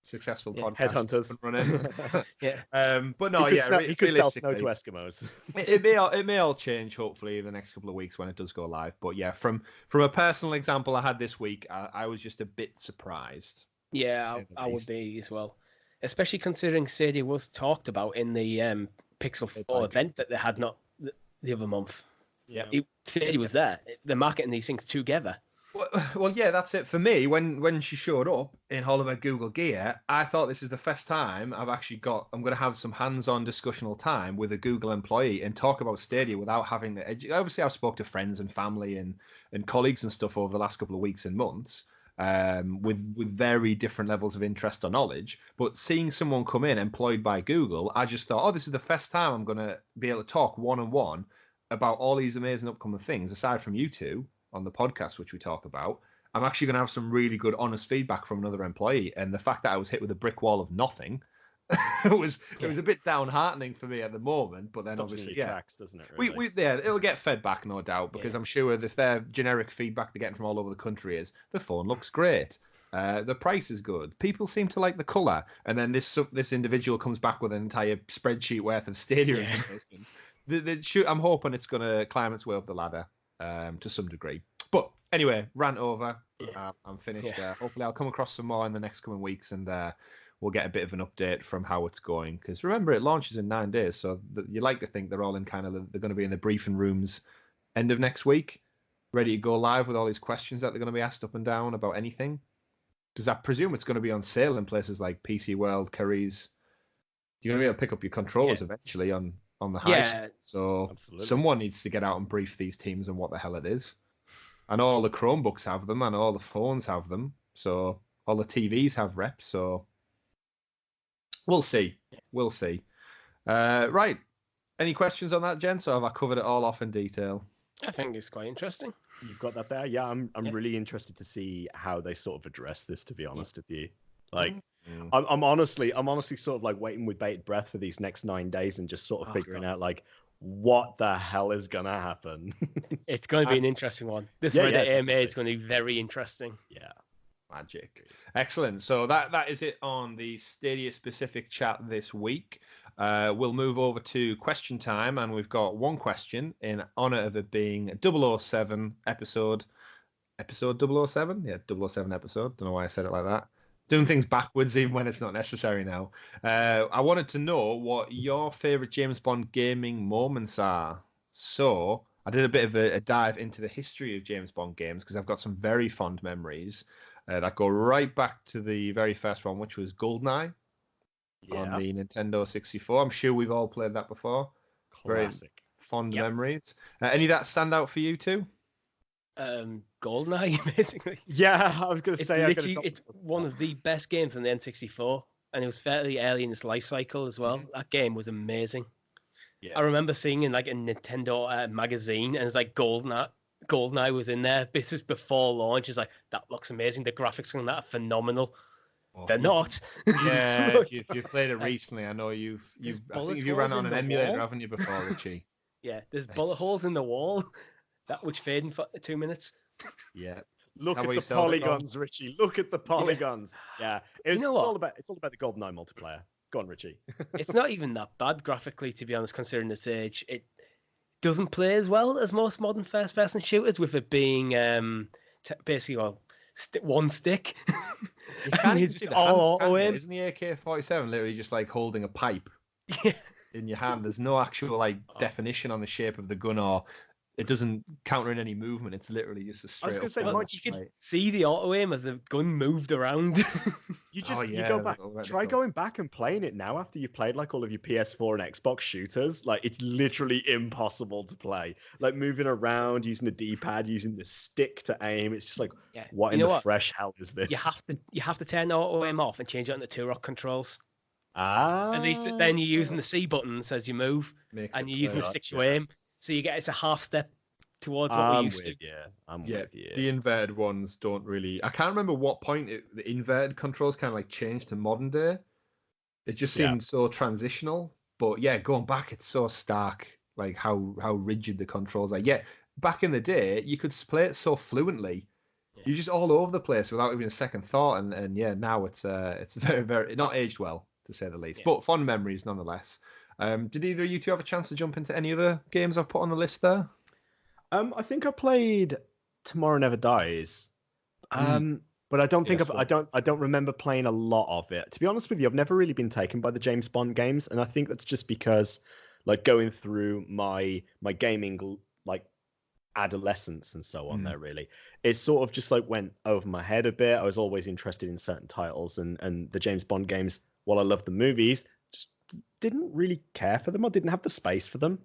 successful podcast. Headhunters. Running. But no, he could sell snow to Eskimos. it may all change, hopefully, in the next couple of weeks when it does go live. But yeah, from a personal example I had this week, I was just a bit surprised. Yeah, I would be as well. Especially considering Stadia was talked about in the Pixel 4 event that they had not the other month. Yeah, Stadia was there. They're marketing these things together. Well, yeah, that's it for me. When she showed up in all of her Google gear, I thought this is the first time I'm going to have some hands-on discussional time with a Google employee and talk about Stadia without having to obviously I've spoke to friends and family and colleagues and stuff over the last couple of weeks and months, with very different levels of interest or knowledge. But seeing someone come in employed by Google, I just thought, oh, this is the first time I'm going to be able to talk one-on-one about all these amazing upcoming things, aside from you two on the podcast, which we talk about. I'm actually going to have some really good, honest feedback from another employee. And the fact that I was hit with a brick wall of nothing it was a bit downheartening for me at the moment. But then Stops obviously, in your tracks, doesn't it? Really? It'll get fed back, no doubt, because I'm sure if their generic feedback they're getting from all over the country is the phone looks great. The price is good. People seem to like the color, and then this individual comes back with an entire spreadsheet worth of Stadia information. I'm hoping it's going to climb its way up the ladder to some degree. But anyway, rant over. I'm finished. Hopefully, I'll come across some more in the next coming weeks, and we'll get a bit of an update from how it's going. Because remember, it launches in 9 days, so you like to think they're all in they're going to be in the briefing rooms end of next week, ready to go live with all these questions that they're going to be asked up and down about anything. Because I presume it's going to be on sale in places like PC World, Curry's. You're going to be able to pick up your controllers eventually on the high. So absolutely. Someone needs to get out and brief these teams on what the hell it is. And all the Chromebooks have them, and all the phones have them. So all the TVs have reps. So we'll see. We'll see. Right. Any questions on that, gents? Or have I covered it all off in detail? I think it's quite interesting. You've got that there? Yeah, I'm really interested to see how they sort of address this, to be honest with you. Like, I'm honestly sort of like waiting with bated breath for these next 9 days and just sort of figuring out like what the hell is gonna happen. It's going to be an interesting one. This Reddit AMA is going to be very interesting. Yeah. Magic. Excellent. So that is it on the Stadia specific chat this week. We'll move over to question time, and we've got one question in honor of it being 007 episode 007? Yeah, 007 episode. Don't know why I said it like that. Doing things backwards even when it's not necessary now. I wanted to know what your favorite James Bond gaming moments are. So I did a bit of a dive into the history of James Bond games because I've got some very fond memories that go right back to the very first one, which was GoldenEye on the Nintendo 64. I'm sure we've all played that before. Classic. Very fond memories. Any that stand out for you too? GoldenEye, basically. Yeah, I was going to say. It's one of the best games on the N64, and it was fairly early in its life cycle as well. That game was amazing. Yeah. I remember seeing in like a Nintendo magazine, and it's like GoldenEye was in there. This was before launch. It's like, that looks amazing. The graphics on that are phenomenal. They're not. Yeah, if you've played it recently, I know I think you ran on an emulator, haven't you, before, Richie? Yeah, there's bullet holes in the wall. That which fade in 2 minutes. Yeah. Look at the polygons, Richie. Look at the polygons. Yeah. It's all about the GoldenEye multiplayer. Go on, Richie. It's not even that bad graphically, to be honest, considering its age. It doesn't play as well as most modern first-person shooters, with it being basically one stick. You can't it's just all auto aim. Isn't the AK-47 literally just like holding a pipe in your hand? There's no actual like definition on the shape of the gun, or it doesn't counter in any movement. It's literally just a straight. I was going to say, you could see the auto aim as the gun moved around. You go back, try going back and playing it now after you've played like all of your PS4 and Xbox shooters. Like, it's literally impossible to play. Like, moving around, using the D-pad, using the stick to aim. It's just like, what in the fresh hell is this? You have to turn the auto aim off and change it into Turok controls. At least then you're using the C buttons as you move, and you're using the stick to aim. So it's a half step towards what we used to. I'm with you. The inverted ones don't really. I can't remember what point the inverted controls kind of like changed to modern day. It just seemed so transitional. But yeah, going back, it's so stark, like how rigid the controls are. Yeah, back in the day, you could play it so fluently. Yeah. You're just all over the place without even a second thought. And yeah, now it's very, very not aged well, to say the least. Yeah. But fond memories nonetheless. Did either of you two have a chance to jump into any other games I've put on the list there? I think I played Tomorrow Never Dies, but I don't think I don't remember playing a lot of it. To be honest with you, I've never really been taken by the James Bond games, and I think that's just because, like, going through my gaming like adolescence and so on there, really. It sort of just like went over my head a bit. I was always interested in certain titles, and the James Bond games, while I loved the movies, just didn't really care for them. I didn't have the space for them.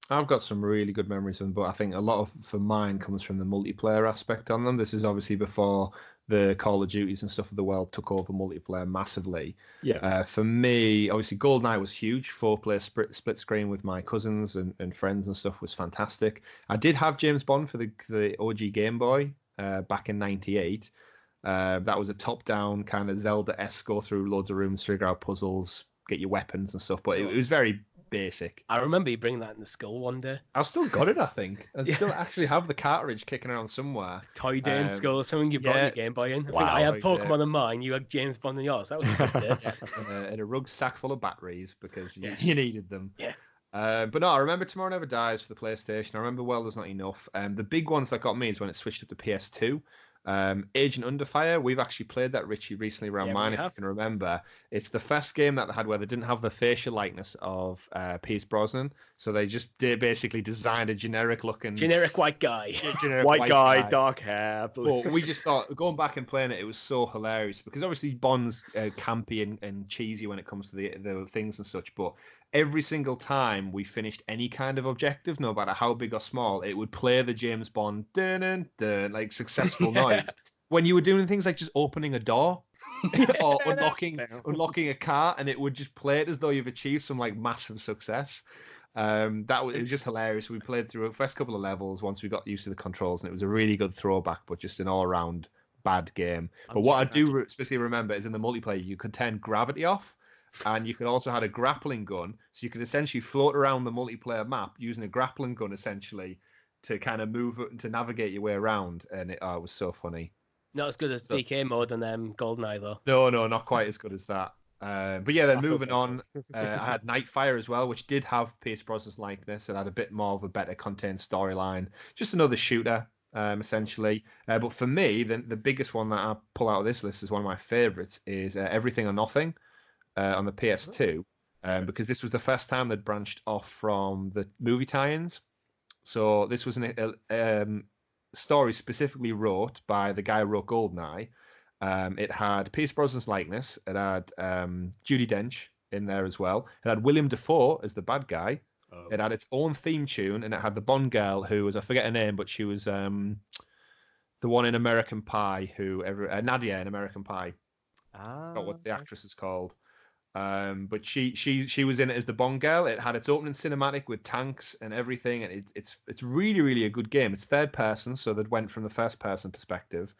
I've got some really good memories of them, but I think a lot of for mine comes from the multiplayer aspect on them. This is obviously before the Call of Duties and stuff of the world took over multiplayer massively. Yeah. For me, obviously, GoldenEye was huge. 4-player split screen with my cousins and friends and stuff was fantastic. I did have James Bond for the OG Game Boy back in '98. That was a top-down kind of Zelda-esque, go through loads of rooms, figure out puzzles, get your weapons and stuff. But it was very basic. I remember you bringing that in the school one day. I've still got it, I think. I still actually have the cartridge kicking around somewhere. Toy day in school, something you brought your Game Boy in. I think I had Pokemon in mine, you had James Bond in yours. That was a good day. In a rucksack full of batteries because you needed them. Yeah. But no, I remember Tomorrow Never Dies for the PlayStation. I remember Well There's Not Enough. The big ones that got me is when it switched up to PS2. Agent Under Fire, we've actually played that, Richie, recently around mine, if you can remember. It's the first game that they had where they didn't have the facial likeness of Pierce Brosnan, so they just basically designed a generic white guy. White guy, dark hair. But we just thought, going back and playing it, it was so hilarious, because obviously Bond's campy and cheesy when it comes to the things and such, but every single time we finished any kind of objective, no matter how big or small, it would play the James Bond dun, dun, like successful noise. When you were doing things like just opening a door or unlocking a car, and it would just play it as though you've achieved some like massive success. It was just hilarious. We played through the first couple of levels once we got used to the controls, and it was a really good throwback, but just an all-around bad game. But what I do especially remember is in the multiplayer, you could turn gravity off. And you could also had a grappling gun, so you could essentially float around the multiplayer map using a grappling gun, essentially, to kind of move to navigate your way around. And it was so funny. Not as good as DK mode and GoldenEye though. No, not quite as good as that. But yeah, then moving on, I had Nightfire as well, which did have Pierce Brosnan's likeness and had a bit more of a better contained storyline. Just another shooter, essentially. But for me, the biggest one that I pull out of this list is one of my favorites is Everything or Nothing. On the PS2, because this was the first time they'd branched off from the movie tie-ins. So this was a story specifically wrote by the guy who wrote GoldenEye. It had Pierce Brosnan's likeness. It had Judi Dench in there as well. It had William Dafoe as the bad guy. It had its own theme tune, and it had the Bond girl who was, I forget her name, but she was the one in American Pie, Nadia in American Pie. I forgot what the actress is called. But she was in it as the Bond girl. It had its opening cinematic with tanks and everything, and it's really, really a good game. It's third person, so that went from the first person perspective.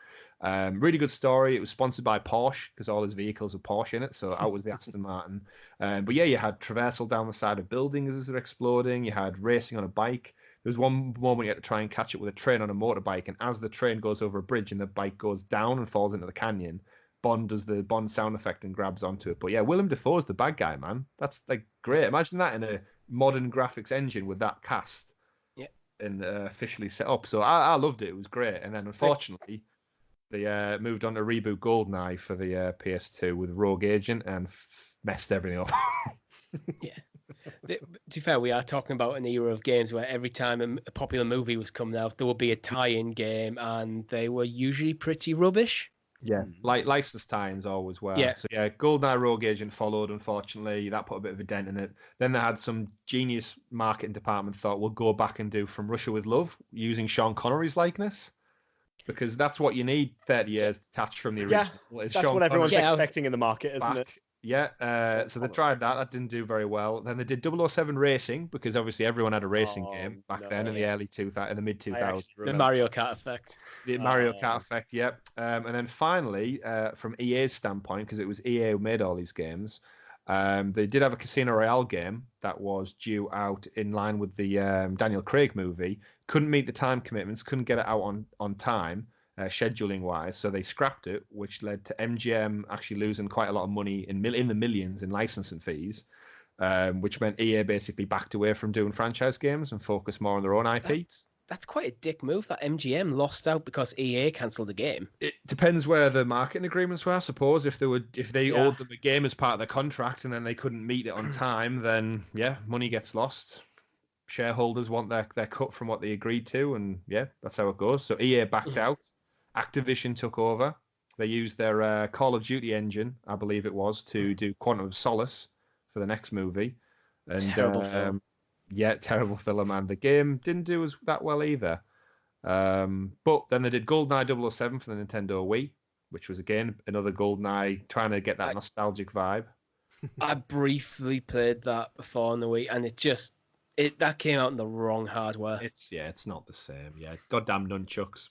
Really good story. It was sponsored by Porsche because all his vehicles are Porsche in it, so out was the Aston Martin. But yeah, you had traversal down the side of buildings as they're exploding. You had racing on a bike. There was one moment you had to try and catch it with a train on a motorbike, and as the train goes over a bridge and the bike goes down and falls into the canyon, Bond does the Bond sound effect and grabs onto it. But yeah, Willem Dafoe is the bad guy, man. That's like great. Imagine that in a modern graphics engine with that cast. Yeah. And officially set up. So I loved it. It was great. And then unfortunately, they moved on to reboot GoldenEye for the PS2 with Rogue Agent and messed everything up. Yeah. To be fair, we are talking about an era of games where every time a popular movie was coming out, there would be a tie-in game, and they were usually pretty rubbish. Yeah, like licensed tie-ins always were. Yeah. So yeah, GoldenEye Rogue Agent followed, unfortunately. That put a bit of a dent in it. Then they had some genius marketing department thought, we'll go back and do From Russia with Love using Sean Connery's likeness. Because that's what you need 30 years detached from the original. Yeah, that's what everyone's expecting in the market, isn't it? Yeah, so they tried that. That didn't do very well. Then they did 007 Racing, because obviously everyone had a racing game back then in the early 2000s, in the mid 2000s. The Mario Kart effect. The Mario Kart effect, yep. And then finally, from EA's standpoint, because it was EA who made all these games, they did have a Casino Royale game that was due out in line with the Daniel Craig movie. Couldn't meet the time commitments, couldn't get it out on time. Scheduling wise, so they scrapped it, which led to MGM actually losing quite a lot of money in the millions in licensing fees, which meant EA basically backed away from doing franchise games and focused more on their own IP. That's quite a dick move that MGM lost out because EA cancelled the game. It depends where the marketing agreements were, I suppose. If they owed them a game as part of the contract and then they couldn't meet it on time, then yeah, money gets lost. shareholders want their cut from what they agreed to, and yeah, that's how it goes. So EA backed out. Activision took over. They used their Call of Duty engine, I believe it was, to do Quantum of Solace for the next movie. And Terrible film. Yeah, terrible film, and the game didn't do that well either. But then they did GoldenEye 007 for the Nintendo Wii, which was again another GoldenEye trying to get that nostalgic vibe. I briefly played that before on the Wii, and that came out in the wrong hardware. It's not the same. Yeah, goddamn nunchucks.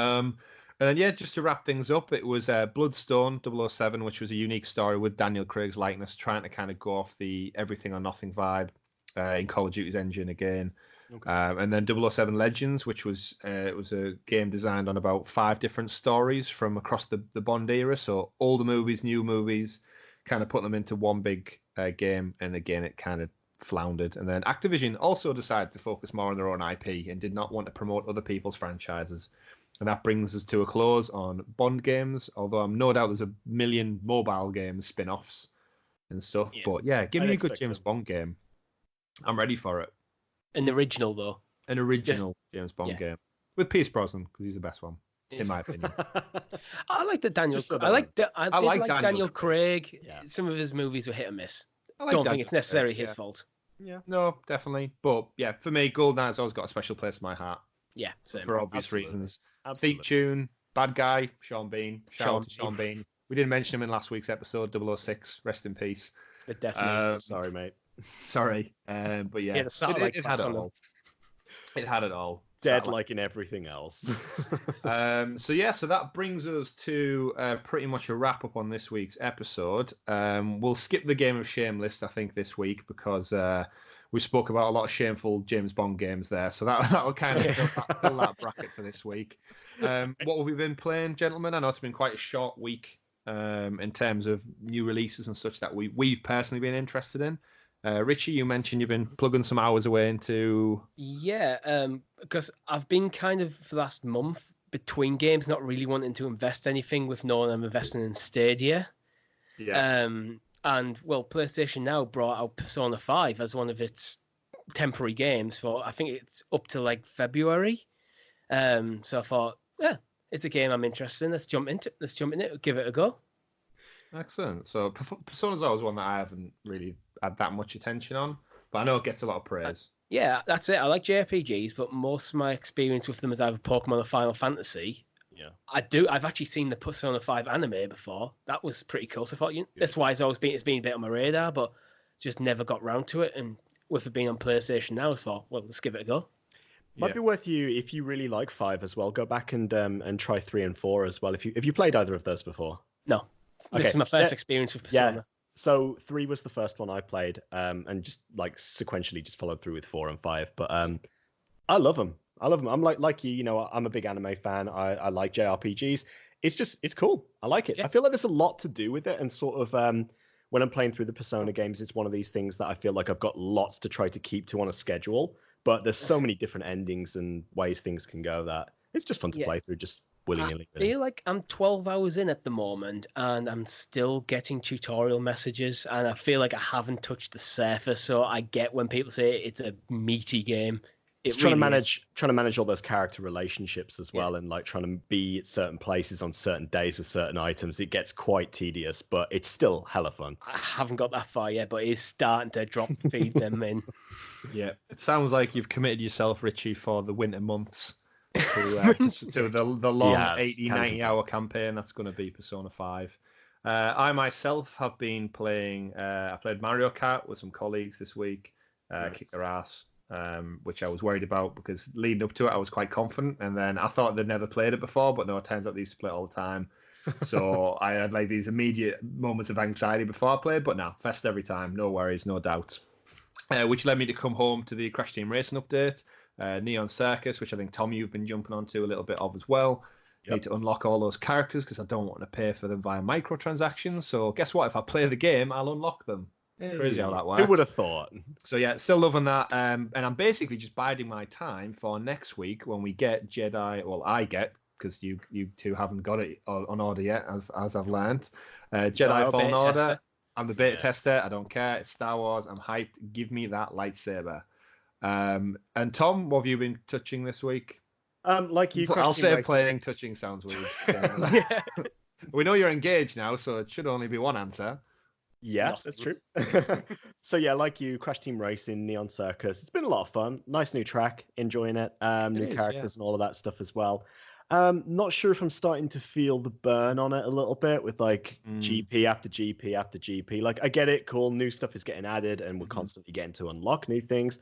And then yeah, just to wrap things up, it was Bloodstone 007, which was a unique story with Daniel Craig's likeness, trying to kind of go off the everything or nothing vibe in Call of Duty's engine again. Okay. And then 007 Legends, which was it was a game designed on about 5 different stories from across the Bond era, so older movies, new movies, kind of put them into one big game, and again it kind of floundered. And then Activision also decided to focus more on their own IP and did not want to promote other people's franchises. And that brings us to a close on Bond games, although I'm no doubt there's a million mobile games spin-offs and stuff. Yeah. But yeah, give me a good James Bond game. I'm ready for it. An original, though. An original James Bond game. With Pierce Brosnan, because he's the best one, in my opinion. I like the Daniel. I like Daniel Craig. Yeah. Some of his movies were hit or miss. I don't think it's necessarily his fault. Yeah. No, definitely. But yeah, for me, GoldenEye's always got a special place in my heart. Yeah, same. For obvious reasons. Absolutely. Theme tune, bad guy, Sean Bean. Shout out to Sean Bean. We didn't mention him in last week's episode, 006. Rest in peace. But definitely. Sorry, mate. Sorry. But yeah, it had it all. It had it all. Dead like in everything else. So that brings us to pretty much a wrap up on this week's episode. We'll skip the Game of Shame list, I think, this week because we spoke about a lot of shameful James Bond games there. So that'll kind of fill that bracket for this week. What have we been playing, gentlemen? I know it's been quite a short week in terms of new releases and such that we've personally been interested in. Richie, you mentioned you've been plugging some hours away into... Yeah, because I've been kind of, for the last month, between games, not really wanting to invest anything with knowing I'm investing in Stadia. Yeah. And, well, PlayStation Now brought out Persona 5 as one of its temporary games for, I think it's up to, like, February. So I thought, yeah, it's a game I'm interested in. Let's jump in it, give it a go. Excellent. So Persona's always one that I haven't really had that much attention on, but I know it gets a lot of praise. Yeah, that's it. I like JRPGs, but most of my experience with them is either Pokemon or Final Fantasy. Yeah, I've actually seen the Persona 5 anime before. That was pretty cool. So I thought, that's why it's been a bit on my radar, but just never got round to it. And with it being on PlayStation Now, I thought, well, let's give it a go. Might be worth you, if you really like 5 as well, go back and try 3 and 4 as well. If you played either of those before. No. This is my first experience with Persona. Yeah. So 3 was the first one I played, and just like sequentially just followed through with 4 and 5. But I love them. I'm like you, I'm a big anime fan. I like JRPGs. It's cool. I like it. Yeah. I feel like there's a lot to do with it, and sort of when I'm playing through the Persona games, it's one of these things that I feel like I've got lots to try to keep to on a schedule. But there's so many different endings and ways things can go that it's just fun to play through just willy-nilly. I feel like I'm 12 hours in at the moment and I'm still getting tutorial messages, and I feel like I haven't touched the surface. So I get when people say it's a meaty game. It's trying to manage all those character relationships as well, and like trying to be at certain places on certain days with certain items. It gets quite tedious, but it's still hella fun. I haven't got that far yet, but it's starting to drop feed them in. Yeah, it sounds like you've committed yourself, Richie, for the winter months to the long 80, 90 hour campaign that's going to be Persona 5. I myself have been playing. I played Mario Kart with some colleagues this week. Kicked their ass. Which I was worried about because leading up to it I was quite confident, and then I thought they'd never played it before, but no, it turns out they used to play it all the time. So I had like these immediate moments of anxiety before I played, but now fest every time, no worries, no doubts. Which led me to come home to the Crash Team Racing update, Neon Circus, which I think Tom you've been jumping onto a little bit of as well. Need to unlock all those characters because I don't want to pay for them via microtransactions. So guess what? If I play the game, I'll unlock them. Crazy how that works. Who would have thought? So yeah, still loving that. And I'm basically just biding my time for next week when we get Jedi. Well, I get, because you two haven't got it on order yet, as I've learned. Jedi Fallen Order. I'm the beta tester. I don't care. It's Star Wars. I'm hyped. Give me that lightsaber. And Tom, what have you been touching this week? Like you, I'll say Racing. playing, touching sounds weird. So. We know you're engaged now, so it should only be one answer. Yeah, that's true. So yeah, like you, Crash Team Racing, Neon Circus. It's been a lot of fun. Nice new track, enjoying it. New characters and all of that stuff as well. Not sure if I'm starting to feel the burn on it a little bit with like GP after GP after GP. Like I get it, cool, new stuff is getting added and we're constantly getting to unlock new things.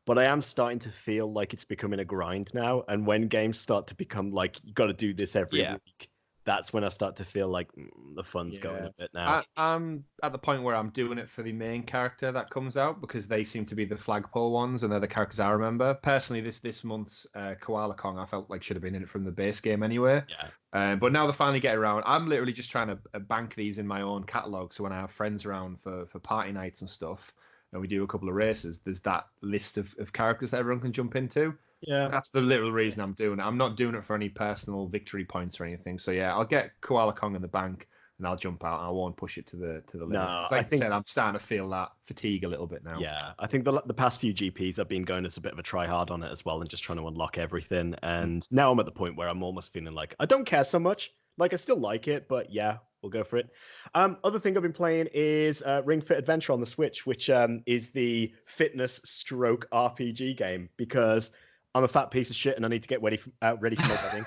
But I am starting to feel like it's becoming a grind now. And when games start to become like, you got to do this every week, that's when I start to feel like the fun's going a bit now. I'm at the point where I'm doing it for the main character that comes out because they seem to be the flagpole ones and they're the characters I remember. Personally, this month's Koala Kong I felt like should have been in it from the base game anyway. Yeah. But now they finally get around. I'm literally just trying to bank these in my own catalogue. So when I have friends around for party nights and stuff, and we do a couple of races, there's that list of characters that everyone can jump into. Yeah, that's the little reason I'm doing it. I'm not doing it for any personal victory points or anything. So yeah, I'll get Koala Kong in the bank and I'll jump out and I won't push it to the limit. No, like I said, I'm starting to feel that fatigue a little bit now. Yeah, I think the past few GPs I've been going as a bit of a try hard on it as well and just trying to unlock everything. And now I'm at the point where I'm almost feeling like I don't care so much. Like I still like it, but yeah, we'll go for it. Other thing I've been playing is Ring Fit Adventure on the Switch, which is the fitness stroke RPG game because I'm a fat piece of shit and I need to get ready for my wedding.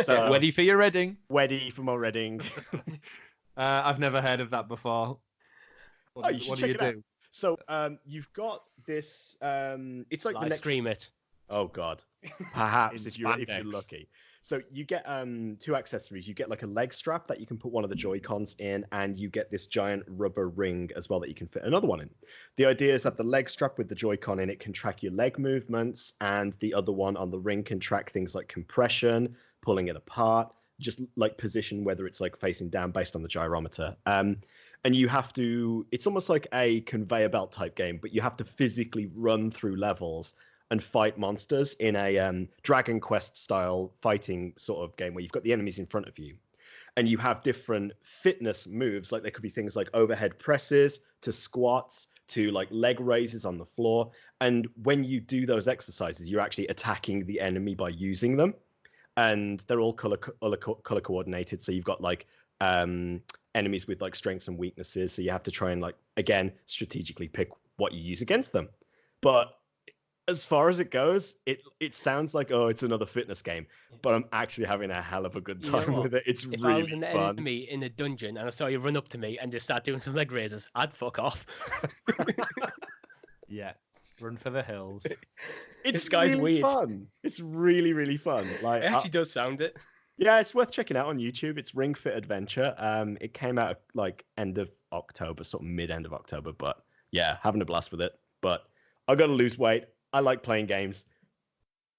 So, ready for your wedding? Ready for my wedding. I've never heard of that before. What do you do? Out. So you've got this. It's like the next. Scream it. Oh God. Perhaps if you're lucky. So you get two accessories. You get like a leg strap that you can put one of the Joy-Cons in, and you get this giant rubber ring as well that you can fit another one in. The idea is that the leg strap with the Joy-Con in it can track your leg movements, and the other one on the ring can track things like compression, pulling it apart, just like position, whether it's like facing down based on the gyrometer. And you have to, it's almost like a conveyor belt type game, but you have to physically run through levels and fight monsters in a Dragon Quest style fighting sort of game where you've got the enemies in front of you and you have different fitness moves. Like there could be things like overhead presses to squats to like leg raises on the floor. And when you do those exercises, you're actually attacking the enemy by using them. And they're all color coordinated. So you've got like enemies with like strengths and weaknesses. So you have to try and like, again, strategically pick what you use against them. But as far as it goes, it sounds like, oh, it's another fitness game, but I'm actually having a hell of a good time with it. It's really fun. If I was an enemy in a dungeon and I saw you run up to me and just start doing some leg raises, I'd fuck off. Yeah, run for the hills. This guy's really weird. Fun. It's really, really fun. Like it actually does sound it. Yeah, it's worth checking out on YouTube. It's Ring Fit Adventure. It came out like end of October, sort of mid-end of October, but yeah, having a blast with it. But I got to lose weight. I like playing games.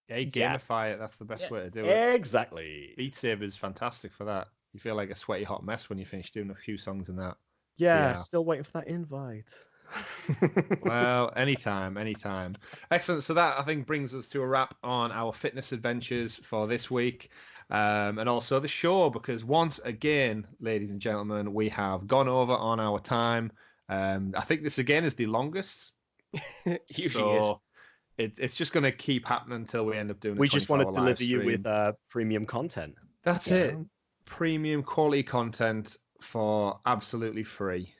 Yeah, you gamify it. That's the best way to do it. Exactly. Beat Saber is fantastic for that. You feel like a sweaty hot mess when you finish doing a few songs in that. Yeah, still waiting for that invite. Well, anytime. Excellent. So that, I think, brings us to a wrap on our fitness adventures for this week. And also the show, because once again, ladies and gentlemen, we have gone over on our time. I think this again is the longest. Usually is. It's just going to keep happening until we end up doing. We just want to deliver you with premium content. That's it. Premium quality content for absolutely free.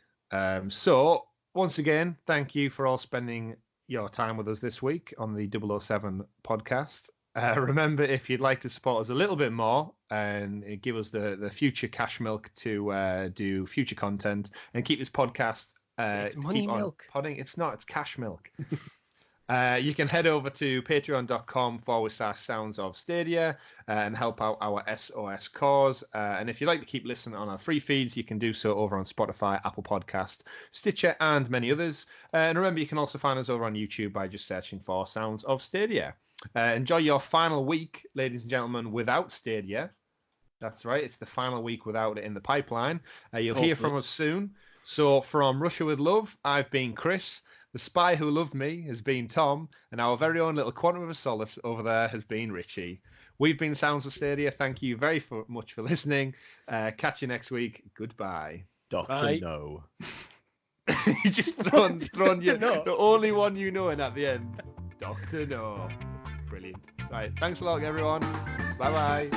So once again, thank you for all spending your time with us this week on the 007 podcast. Remember, if you'd like to support us a little bit more and give us the future cash milk to do future content and keep this podcast. It's money milk. Podding. It's not. It's cash milk. You can head over to patreon.com/Sounds of Stadia and help out our SOS cause. And if you'd like to keep listening on our free feeds, you can do so over on Spotify, Apple Podcast, Stitcher, and many others. And remember, you can also find us over on YouTube by just searching for Sounds of Stadia. Enjoy your final week, ladies and gentlemen, without Stadia. That's right. It's the final week without it in the pipeline. You'll hear from us soon. So from Russia with Love, I've been Chris. The spy who loved me has been Tom, and our very own little quantum of solace over there has been Richie. We've been Sounds of Stadia. Thank you very much for listening. Catch you next week. Goodbye. Dr. No. You just thrown the only one you know in at the end. Dr. No. Brilliant. Right, thanks a lot, everyone. Bye-bye.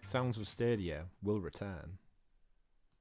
Sounds of Stadia will return.